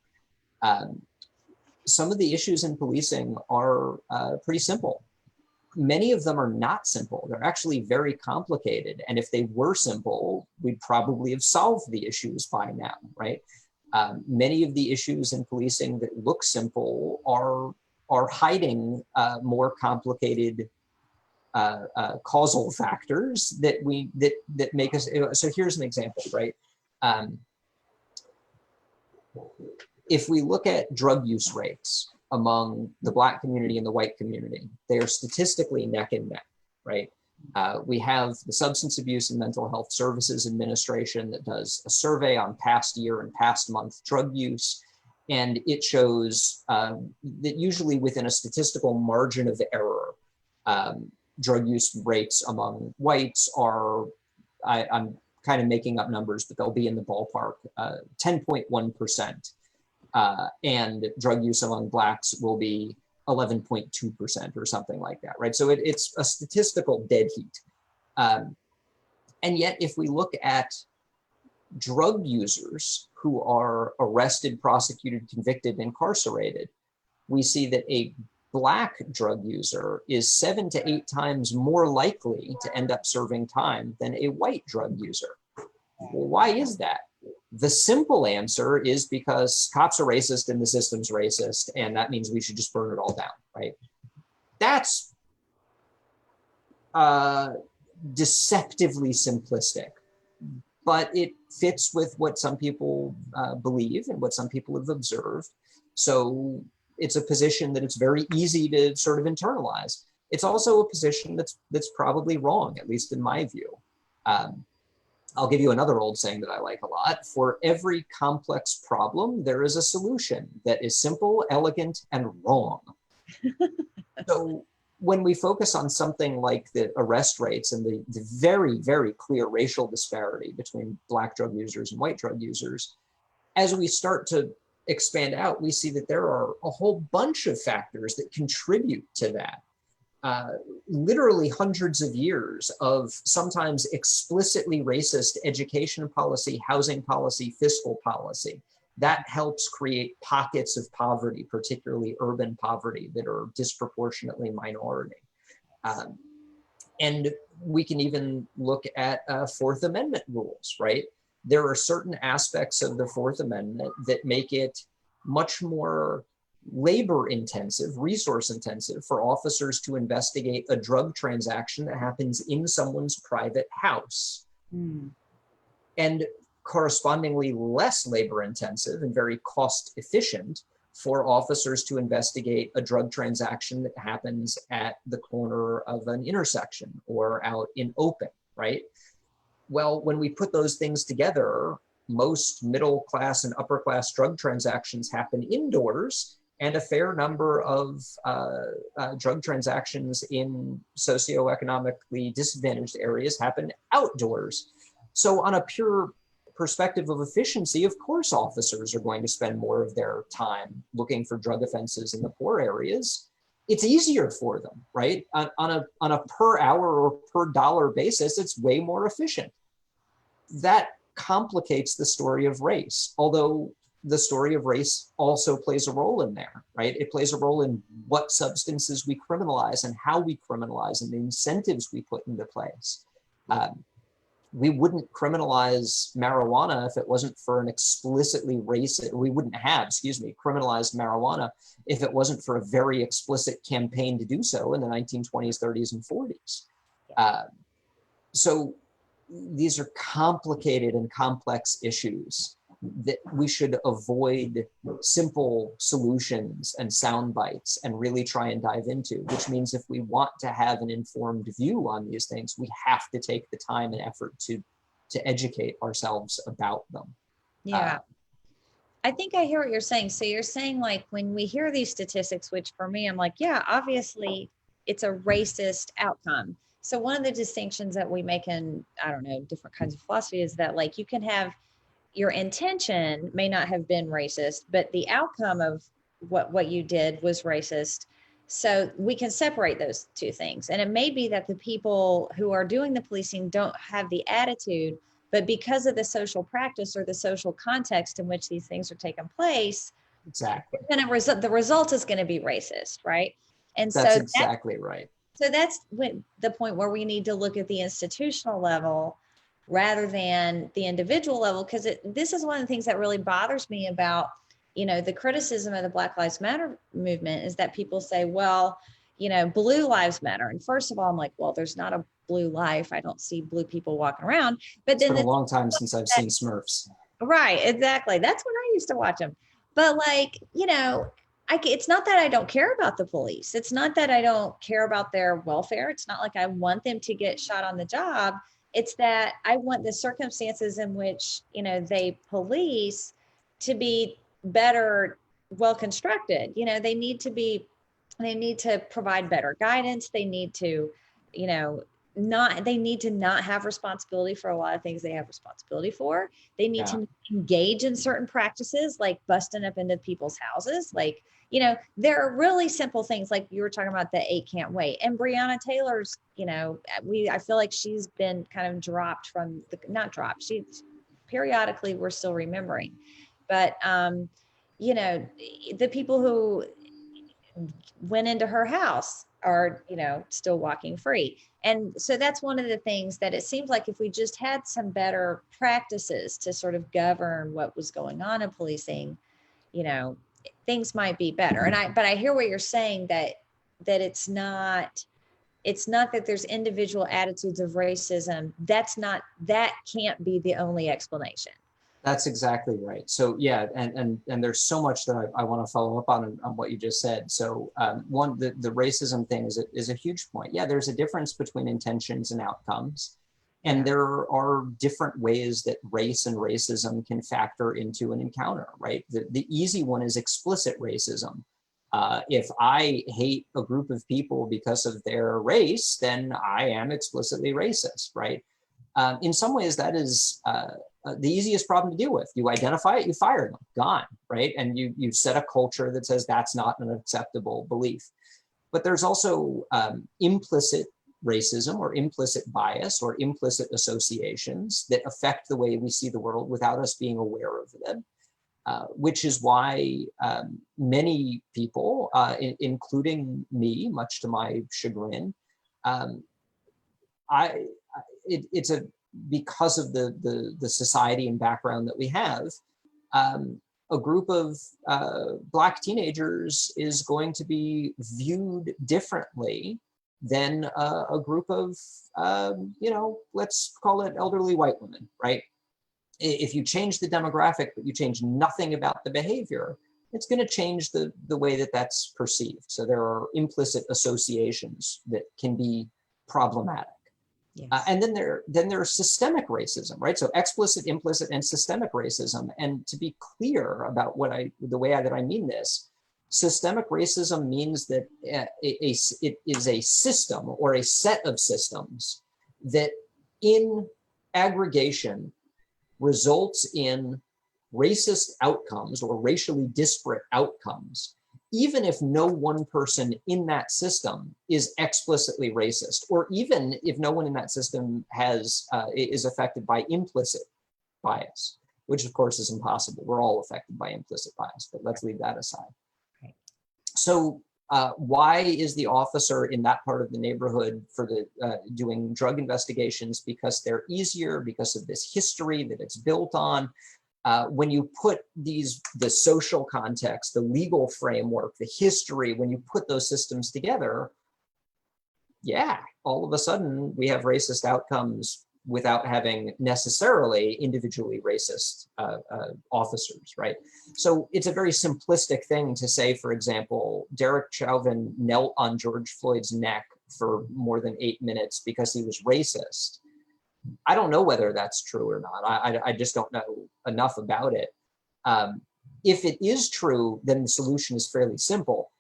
Speaker 2: Some of the issues in policing are pretty simple. Many of them are not simple. They're actually very complicated. And if they were simple, we'd probably have solved the issues by now, right? Many of the issues in policing that look simple are hiding more complicated causal factors that make us. So here's an example, right? If we look at drug use rates among the Black community and the white community, they are statistically neck and neck, right? We have the Substance Abuse and Mental Health Services Administration that does a survey on past year and past month drug use. And it shows that usually within a statistical margin of error, drug use rates among whites are, I'm kind of making up numbers, but they'll be in the ballpark, 10.1%. And drug use among Blacks will be 11.2% or something like that, right? So it's a statistical dead heat. And yet, if we look at drug users who are arrested, prosecuted, convicted, incarcerated, we see that a Black drug user is 7 to 8 times more likely to end up serving time than a white drug user. Well, why is that? The simple answer is because cops are racist and the system's racist, and that means we should just burn it all down, right? That's deceptively simplistic, but it fits with what some people believe and what some people have observed. So it's a position that it's very easy to sort of internalize. It's also a position that's probably wrong, at least in my view. I'll give you another old saying that I like a lot. For every complex problem, there is a solution that is simple, elegant, and wrong. So when we focus on something like the arrest rates and the very, very clear racial disparity between Black drug users and white drug users, as we start to expand out, we see that there are a whole bunch of factors that contribute to that. Literally hundreds of years of sometimes explicitly racist education policy, housing policy, fiscal policy. That helps create pockets of poverty, particularly urban poverty, that are disproportionately minority. And we can even look at Fourth Amendment rules, right? There are certain aspects of the Fourth Amendment that make it much more labor intensive, resource intensive for officers to investigate a drug transaction that happens in someone's private house. And correspondingly less labor intensive and very cost efficient for officers to investigate a drug transaction that happens at the corner of an intersection or out in open, right? Well, when we put those things together, most middle class and upper class drug transactions happen indoors, and a fair number of drug transactions in socioeconomically disadvantaged areas happen outdoors. So on a pure perspective of efficiency, of course, officers are going to spend more of their time looking for drug offenses in the poor areas. It's easier for them, right? On a per hour or per dollar basis, it's way more efficient. That complicates the story of race, although the story of race also plays a role in there, right? It plays a role in what substances we criminalize and how we criminalize and the incentives we put into place. We wouldn't criminalize marijuana if it wasn't for an explicitly racist, we wouldn't have, criminalized marijuana if it wasn't for a very explicit campaign to do so in the 1920s, 30s, and 40s. So these are complicated and complex issues that we should avoid simple solutions and sound bites and really try and dive into, which means if we want to have an informed view on these things, we have to take the time and effort to educate ourselves about them.
Speaker 1: Yeah. I think I hear what you're saying. So you're saying, like, when we hear these statistics, which for me, I'm like, yeah, obviously it's a racist outcome. So one of the distinctions that we make in, I don't know, different kinds of philosophy is that, like, you can have your intention may not have been racist, but the outcome of what you did was racist. So we can separate those two things. And it may be that the people who are doing the policing don't have the attitude, but because of the social practice or the social context in which these things are taking place,
Speaker 2: exactly,
Speaker 1: the result is going to be racist, right? And
Speaker 2: that's exactly right.
Speaker 1: So that's the point where we need to look at the institutional level rather than the individual level, because this is one of the things that really bothers me about, the criticism of the Black Lives Matter movement is that people say, well, blue lives matter. And first of all, I'm like, well, there's not a blue life. I don't see blue people walking around. But then
Speaker 2: it's been a long time since I've seen Smurfs.
Speaker 1: Right, exactly. That's when I used to watch them. But, like, it's not that I don't care about the police. It's not that I don't care about their welfare. It's not like I want them to get shot on the job. It's that I want the circumstances in which, they police to be better, well constructed. They need to provide better guidance. They need to, they need to not have responsibility for a lot of things they have responsibility for. They need to engage in certain practices like busting up into people's houses. Like, there are really simple things like you were talking about the 8 can't wait. And Breonna Taylor's, I feel like she's been kind of dropped from not dropped. She's periodically we're still remembering, but, the people who went into her house are, still walking free. And so that's one of the things that it seems like if we just had some better practices to sort of govern what was going on in policing, things might be better. But I hear what you're saying, that it's not that there's individual attitudes of racism. That can't be the only explanation.
Speaker 2: That's exactly right. So yeah, and there's so much that I want to follow up on what you just said. So one, the racism thing is a huge point. Yeah, there's a difference between intentions and outcomes. And there are different ways that race and racism can factor into an encounter, right? The easy one is explicit racism. If I hate a group of people because of their race, then I am explicitly racist, right? In some ways, that is the easiest problem to deal with. You identify it, you fire them, gone, right? And you set a culture that says that's not an acceptable belief. But there's also implicit racism or implicit bias or implicit associations that affect the way we see the world without us being aware of them, which is why many people, including me, much to my chagrin, it's because of the society and background that we have, a group of Black teenagers is going to be viewed differently than a group of, let's call it elderly white women, right? If you change the demographic, but you change nothing about the behavior, it's going to change the way that that's perceived. So there are implicit associations that can be problematic. Yes. And then there's systemic racism, right? So explicit, implicit, and systemic racism. And to be clear about the way that I mean this, systemic racism means that it is a system or a set of systems that in aggregation results in racist outcomes or racially disparate outcomes, even if no one person in that system is explicitly racist, or even if no one in that system is affected by implicit bias, which of course is impossible. We're all affected by implicit bias, but let's leave that aside. Right. So why is the officer in that part of the neighborhood for doing drug investigations? Because they're easier, because of this history that it's built on. When you put the social context, the legal framework, the history, when you put those systems together, yeah, all of a sudden we have racist outcomes without having necessarily individually racist officers, right? So it's a very simplistic thing to say, for example, Derek Chauvin knelt on George Floyd's neck for more than 8 minutes because he was racist. I don't know whether that's true or not. I just don't know enough about it. If it is true, then the solution is fairly simple.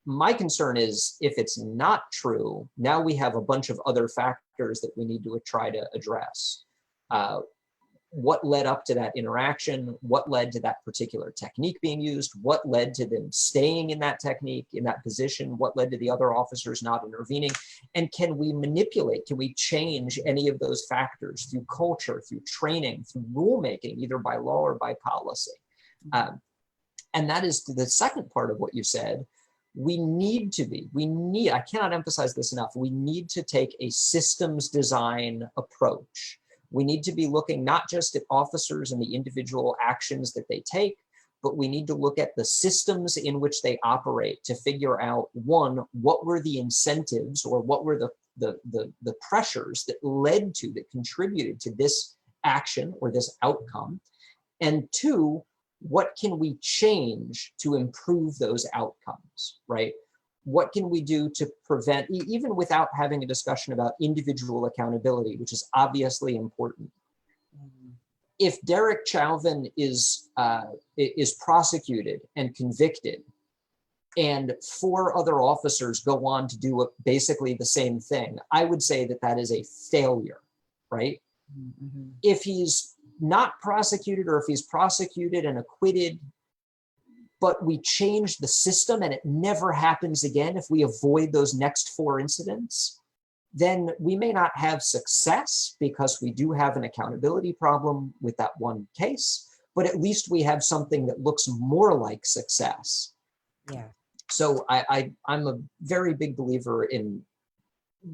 Speaker 2: My concern is if it's not true, now we have a bunch of other factors that we need to try to address. What led up to that interaction? What led to that particular technique being used? What led to them staying in that technique, in that position? What led to the other officers not intervening? And can we manipulate? Can we change any of those factors through culture, through training, through rulemaking, either by law or by policy? And that is the second part of what you said. I cannot emphasize this enough. We need to take a systems design approach. We need to be looking not just at officers and the individual actions that they take, but we need to look at the systems in which they operate to figure out, one, what were the incentives or what were the pressures that contributed to this action or this outcome? And two, what can we change to improve those outcomes, right? What can we do to prevent, even without having a discussion about individual accountability, which is obviously important. If Derek Chauvin is prosecuted and convicted, and 4 other officers go on to do basically the same thing, I would say that that is a failure, right? Mm-hmm. If he's not prosecuted, or if he's prosecuted and acquitted, but we change the system and it never happens again, if we avoid those next 4 incidents, then we may not have success because we do have an accountability problem with that one case, but at least we have something that looks more like success.
Speaker 1: Yeah.
Speaker 2: So I'm a very big believer in,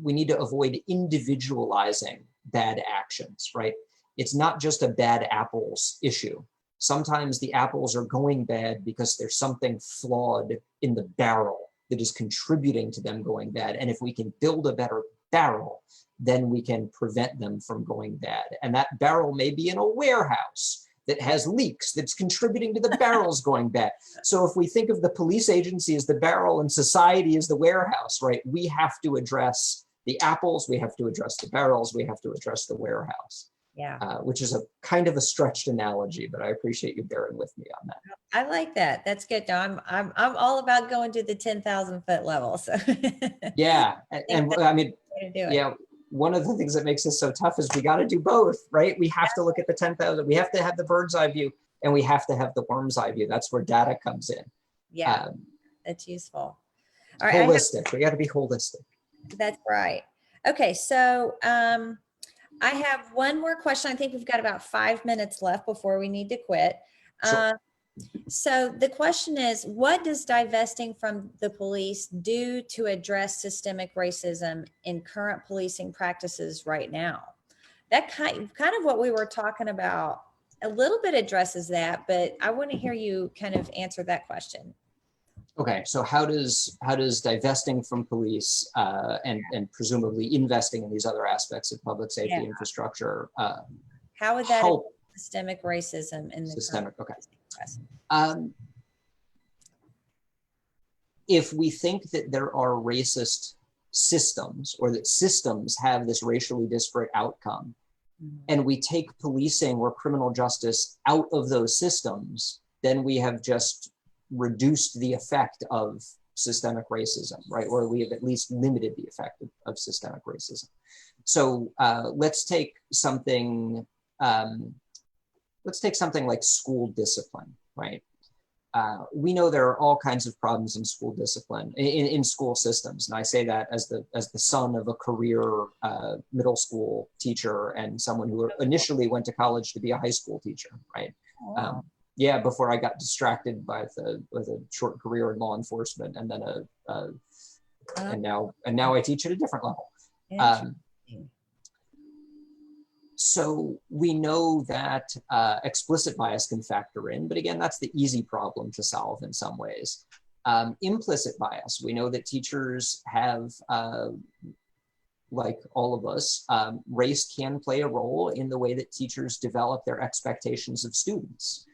Speaker 2: we need to avoid individualizing bad actions, right? It's not just a bad apples issue. Sometimes the apples are going bad because there's something flawed in the barrel that is contributing to them going bad. And if we can build a better barrel, then we can prevent them from going bad. And that barrel may be in a warehouse that has leaks that's contributing to the barrels going bad. So if we think of the police agency as the barrel and society as the warehouse, right? We have to address the apples, we have to address the barrels, we have to address the warehouse.
Speaker 1: Yeah.
Speaker 2: Which is a kind of a stretched analogy, but I appreciate you bearing with me on that.
Speaker 1: I like that. That's good. No, I'm all about going to the 10,000 foot level. So
Speaker 2: yeah, and I mean, yeah, one of the things that makes this so tough is we got to do both, right? We have to look at the 10,000. We have to have the bird's eye view, and we have to have the worm's eye view. That's where data comes in.
Speaker 1: Yeah, that's useful.
Speaker 2: All right, holistic. We got to be holistic.
Speaker 1: That's right. Okay, so I have one more question. I think we've got about 5 minutes left before we need to quit.
Speaker 2: Sure.
Speaker 1: So the question is, what does divesting from the police do to address systemic racism in current policing practices right now? That kind of what we were talking about a little bit addresses that, but I want to hear you kind of answer that question.
Speaker 2: Okay, so how does divesting from police and presumably investing in these other aspects of public safety infrastructure
Speaker 1: how would that
Speaker 2: help
Speaker 1: systemic racism in the
Speaker 2: systemic? Okay. If we think that there are racist systems, or that systems have this racially disparate outcome, and we take policing or criminal justice out of those systems, then we have just reduced the effect of systemic racism, right? Or we have at least limited the effect of systemic racism. So let's take something like school discipline, right? We know there are all kinds of problems in school discipline, in school systems. And I say that as the son of a career middle school teacher and someone who initially went to college to be a high school teacher, right?
Speaker 1: Wow.
Speaker 2: Yeah, before I got distracted with a short career in law enforcement, and then and now I teach at a different level. So we know that explicit bias can factor in, but again, that's the easy problem to solve in some ways. Implicit bias, we know that teachers have, like all of us, race can play a role in the way that teachers develop their expectations of students.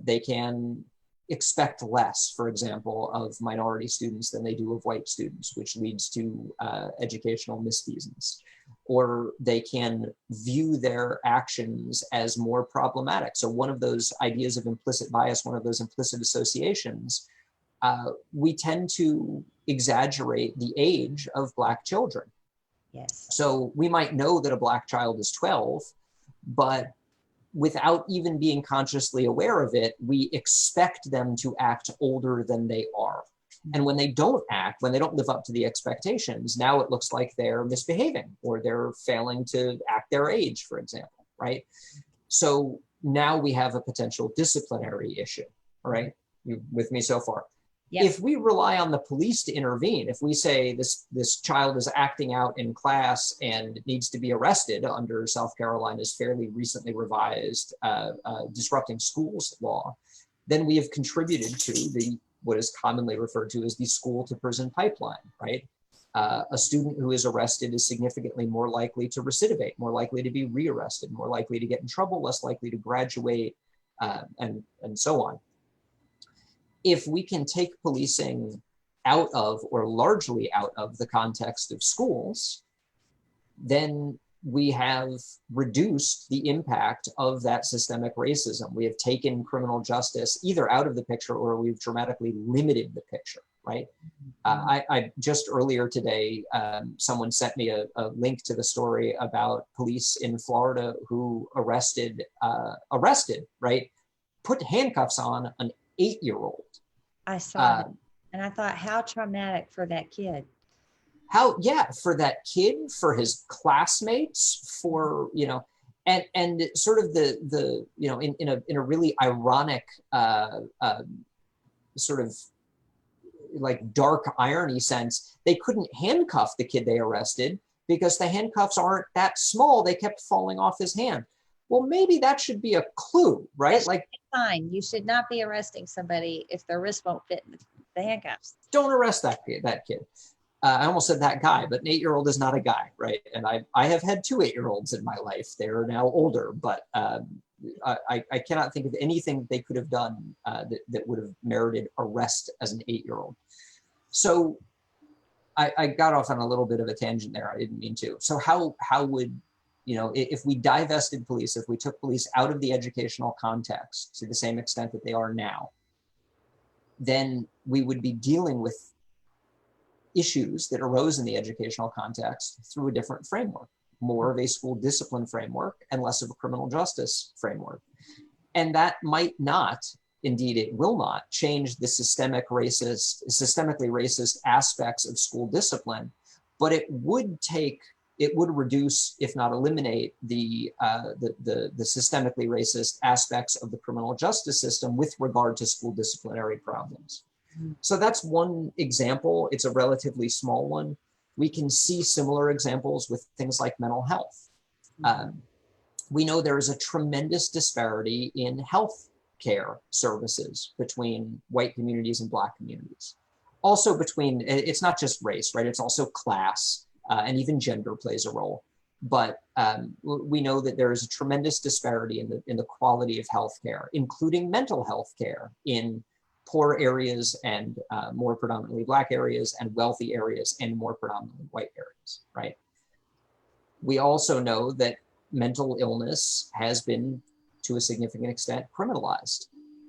Speaker 2: They can expect less, for example, of minority students than they do of white students, which leads to educational misfeasance. Or they can view their actions as more problematic. So one of those ideas of implicit bias, one of those implicit associations, we tend to exaggerate the age of Black children.
Speaker 1: Yes.
Speaker 2: So we might know that a Black child is 12, but without even being consciously aware of it, we expect them to act older than they are. And when they don't act, when they don't live up to the expectations, now it looks like they're misbehaving or they're failing to act their age, for example, right? So now we have a potential disciplinary issue, all right? You with me so far? Yep. If we rely on the police to intervene, if we say this child is acting out in class and needs to be arrested under South Carolina's fairly recently revised disrupting schools law, then we have contributed to what is commonly referred to as the school to prison pipeline, right? A student who is arrested is significantly more likely to recidivate, more likely to be rearrested, more likely to get in trouble, less likely to graduate, and so on. If we can take policing out of or largely out of the context of schools, then we have reduced the impact of that systemic racism. We have taken criminal justice either out of the picture or we've dramatically limited the picture, right? I just earlier today, someone sent me a link to the story about police in Florida who arrested, right? Put handcuffs on an 8-year-old.
Speaker 1: I saw that, and I thought, how traumatic for that kid.
Speaker 2: For that kid, for his classmates, for, and sort of the in a really ironic sort of like dark irony sense, they couldn't handcuff the kid they arrested because the handcuffs aren't that small. They kept falling off his hand. Well, maybe that should be a clue, right? Like,
Speaker 1: fine, you should not be arresting somebody if their wrist won't fit in the handcuffs.
Speaker 2: Don't arrest that kid. I almost said that guy, but an 8-year-old is not a guy, right? And I have had 2 8-year-olds in my life. They're now older, but I cannot think of anything they could have done that would have merited arrest as an 8-year-old. So I got off on a little bit of a tangent there. I didn't mean to. So how would, if we divested police, if we took police out of the educational context to the same extent that they are now, then we would be dealing with issues that arose in the educational context through a different framework, more of a school discipline framework and less of a criminal justice framework. And that might not, indeed it will not, change the systemically racist aspects of school discipline, but it would reduce, if not eliminate, the systemically racist aspects of the criminal justice system with regard to school disciplinary problems. So that's one example. It's a relatively small one. We can see similar examples with things like mental health. We know there is a tremendous disparity in health care services between white communities and Black communities. Also between, it's not just race, right? It's also class, and even gender plays a role. But we know that there is a tremendous disparity in the quality of healthcare, including mental health care in poor areas and more predominantly Black areas, and wealthy areas and more predominantly white areas, right? We also know that mental illness has been, to a significant extent, criminalized.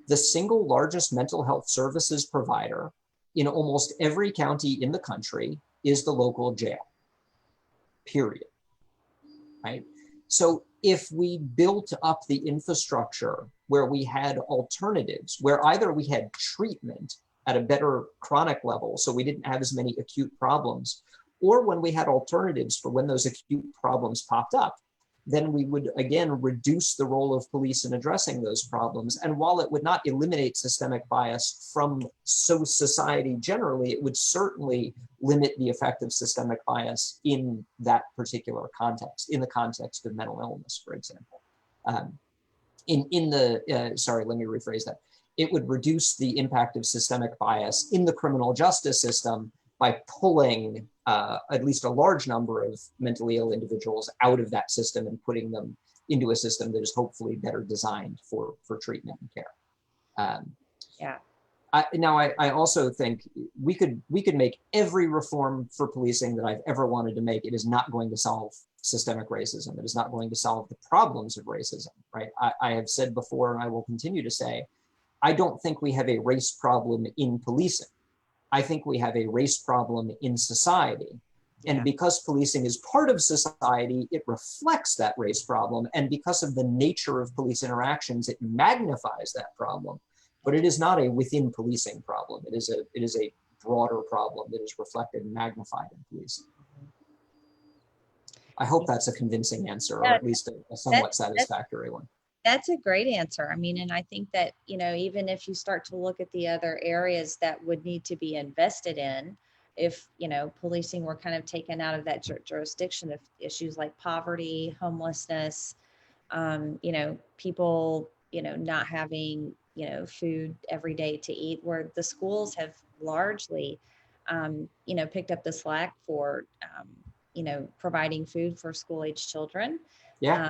Speaker 2: The single largest mental health services provider in almost every county in the country is the local jail, period, right? So if we built up the infrastructure where we had alternatives, where either we had treatment at a better chronic level, so we didn't have as many acute problems, or when we had alternatives for when those acute problems popped up, then we would again reduce the role of police in addressing those problems. And while it would not eliminate systemic bias from society generally, it would certainly limit the effect of systemic bias in that particular context, in the context of mental illness, for example. Sorry, let me rephrase that. It would reduce the impact of systemic bias in the criminal justice system by pulling at least a large number of mentally ill individuals out of that system and putting them into a system that is hopefully better designed for treatment and care.
Speaker 1: Yeah.
Speaker 2: I also think we could make every reform for policing that I've ever wanted to make. It is not going to solve systemic racism. It is not going to solve the problems of racism, right? I have said before, and I will continue to say, I don't think we have a race problem in policing. I think we have a race problem in society. And because policing is part of society, it reflects that race problem. And because of the nature of police interactions, it magnifies that problem. But it is not a within policing problem. It is a broader problem that is reflected and magnified in policing. I hope that's a convincing answer, or at least a somewhat satisfactory one.
Speaker 1: That's a great answer. I mean, and I think that, even if you start to look at the other areas that would need to be invested in, if, policing were kind of taken out of that jurisdiction of issues like poverty, homelessness, people, not having, food every day to eat, where the schools have largely, picked up the slack for, providing food for school-age children.
Speaker 2: Yeah.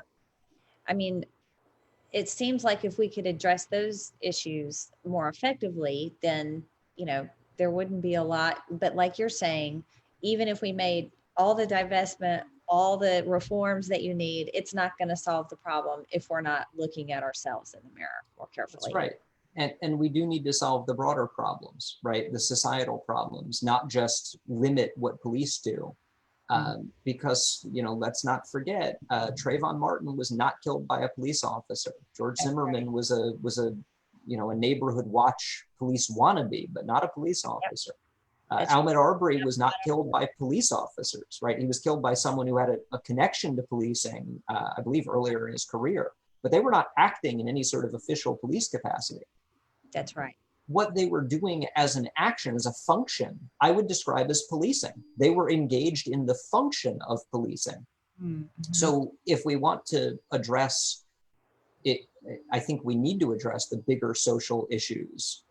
Speaker 1: I mean, it seems like if we could address those issues more effectively, then, there wouldn't be a lot. But like you're saying, even if we made all the divestment, all the reforms that you need, it's not going to solve the problem if we're not looking at ourselves in the mirror more carefully.
Speaker 2: That's right. And we do need to solve the broader problems, right? The societal problems, not just limit what police do. Because, let's not forget, Trayvon Martin was not killed by a police officer. George Zimmerman was a neighborhood watch police wannabe, but not a police officer. Ahmaud Arbery was not killed by police officers, right? He was killed by someone who had a connection to policing, I believe, earlier in his career, but they were not acting in any sort of official police capacity.
Speaker 1: That's right.
Speaker 2: What they were doing as an action, as a function, I would describe as policing. They were engaged in the function of policing. Mm-hmm. So if we want to address it, I think we need to address the bigger social issues,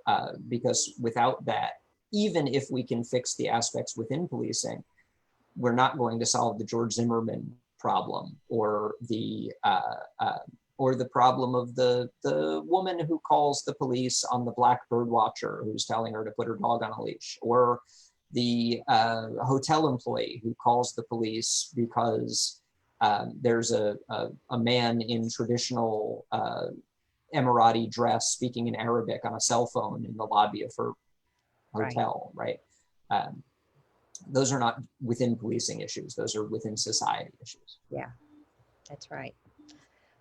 Speaker 2: because without that, even if we can fix the aspects within policing, we're not going to solve the George Zimmerman problem or the problem of the woman who calls the police on the black bird watcher who's telling her to put her dog on a leash, or the hotel employee who calls the police because there's a man in traditional Emirati dress speaking in Arabic on a cell phone in the lobby of her hotel, right? Those are not within policing issues. Those are within society issues.
Speaker 1: Yeah, that's right.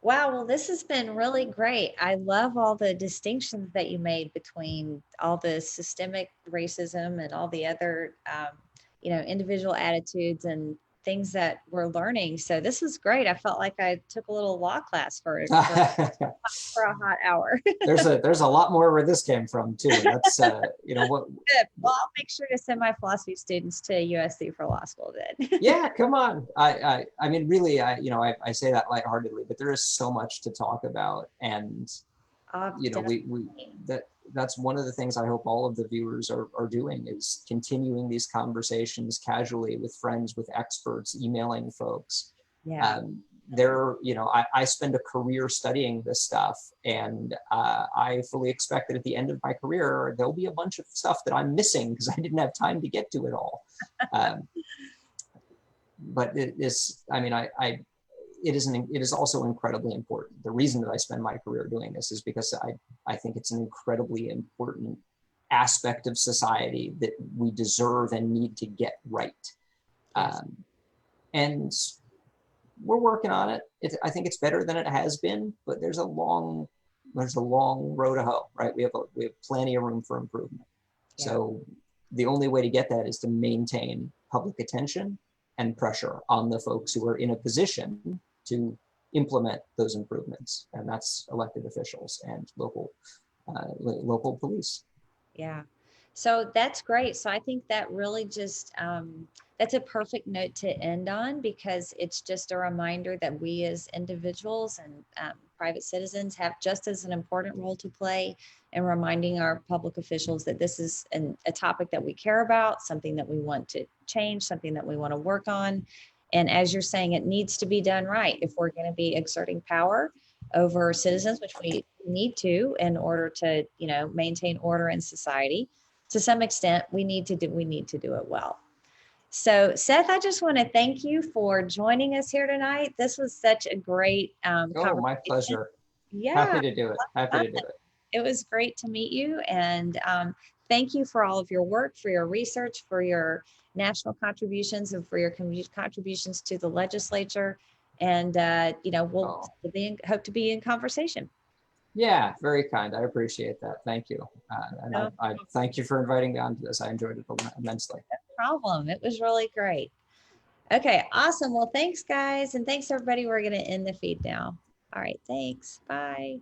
Speaker 1: Wow, well, this has been really great. I love all the distinctions that you made between all the systemic racism and all the other, individual attitudes and things that we're learning. So this was great. I felt like I took a little law class for a hot hour.
Speaker 2: there's a lot more where this came from too. That's what.
Speaker 1: Good. Well, I'll make sure to send my philosophy students to USC for law school then.
Speaker 2: Yeah, come on. I mean, really, I say that lightheartedly, but there is so much to talk about, and that's one of the things I hope all of the viewers are doing, is continuing these conversations casually with friends, with experts, emailing folks.
Speaker 1: Yeah.
Speaker 2: I spend a career studying this stuff, and I fully expect that at the end of my career, there'll be a bunch of stuff that I'm missing because I didn't have time to get to it all. But it is also incredibly important. The reason that I spend my career doing this is because I think it's an incredibly important aspect of society that we deserve and need to get right. Yes. And we're working on it. I think it's better than it has been, but there's a long road to hoe, right? We have plenty of room for improvement. Yeah. So the only way to get that is to maintain public attention and pressure on the folks who are in a position to implement those improvements, and that's elected officials and local police.
Speaker 1: Yeah, so that's great. So I think that really just that's a perfect note to end on, because it's just a reminder that we as individuals and private citizens have just as an important role to play in reminding our public officials that this is a topic that we care about, something that we want to change, something that we want to work on. And as you're saying, it needs to be done right if we're going to be exerting power over citizens, which we need to in order to, maintain order in society. To some extent, we need to do it well. So, Seth, I just want to thank you for joining us here tonight. This was such a great conversation.
Speaker 2: My pleasure.
Speaker 1: Yeah,
Speaker 2: happy to do it.
Speaker 1: It was great to meet you, and thank you for all of your work, for your research, for your national contributions, and for your contributions to the legislature. And we'll hope to be in conversation.
Speaker 2: Yeah, very kind. I appreciate that. Thank you. I thank you for inviting me onto this. I enjoyed it immensely.
Speaker 1: No problem. It was really great. Okay, awesome. Well, thanks, guys. And thanks, everybody. We're going to end the feed now. All right. Thanks. Bye.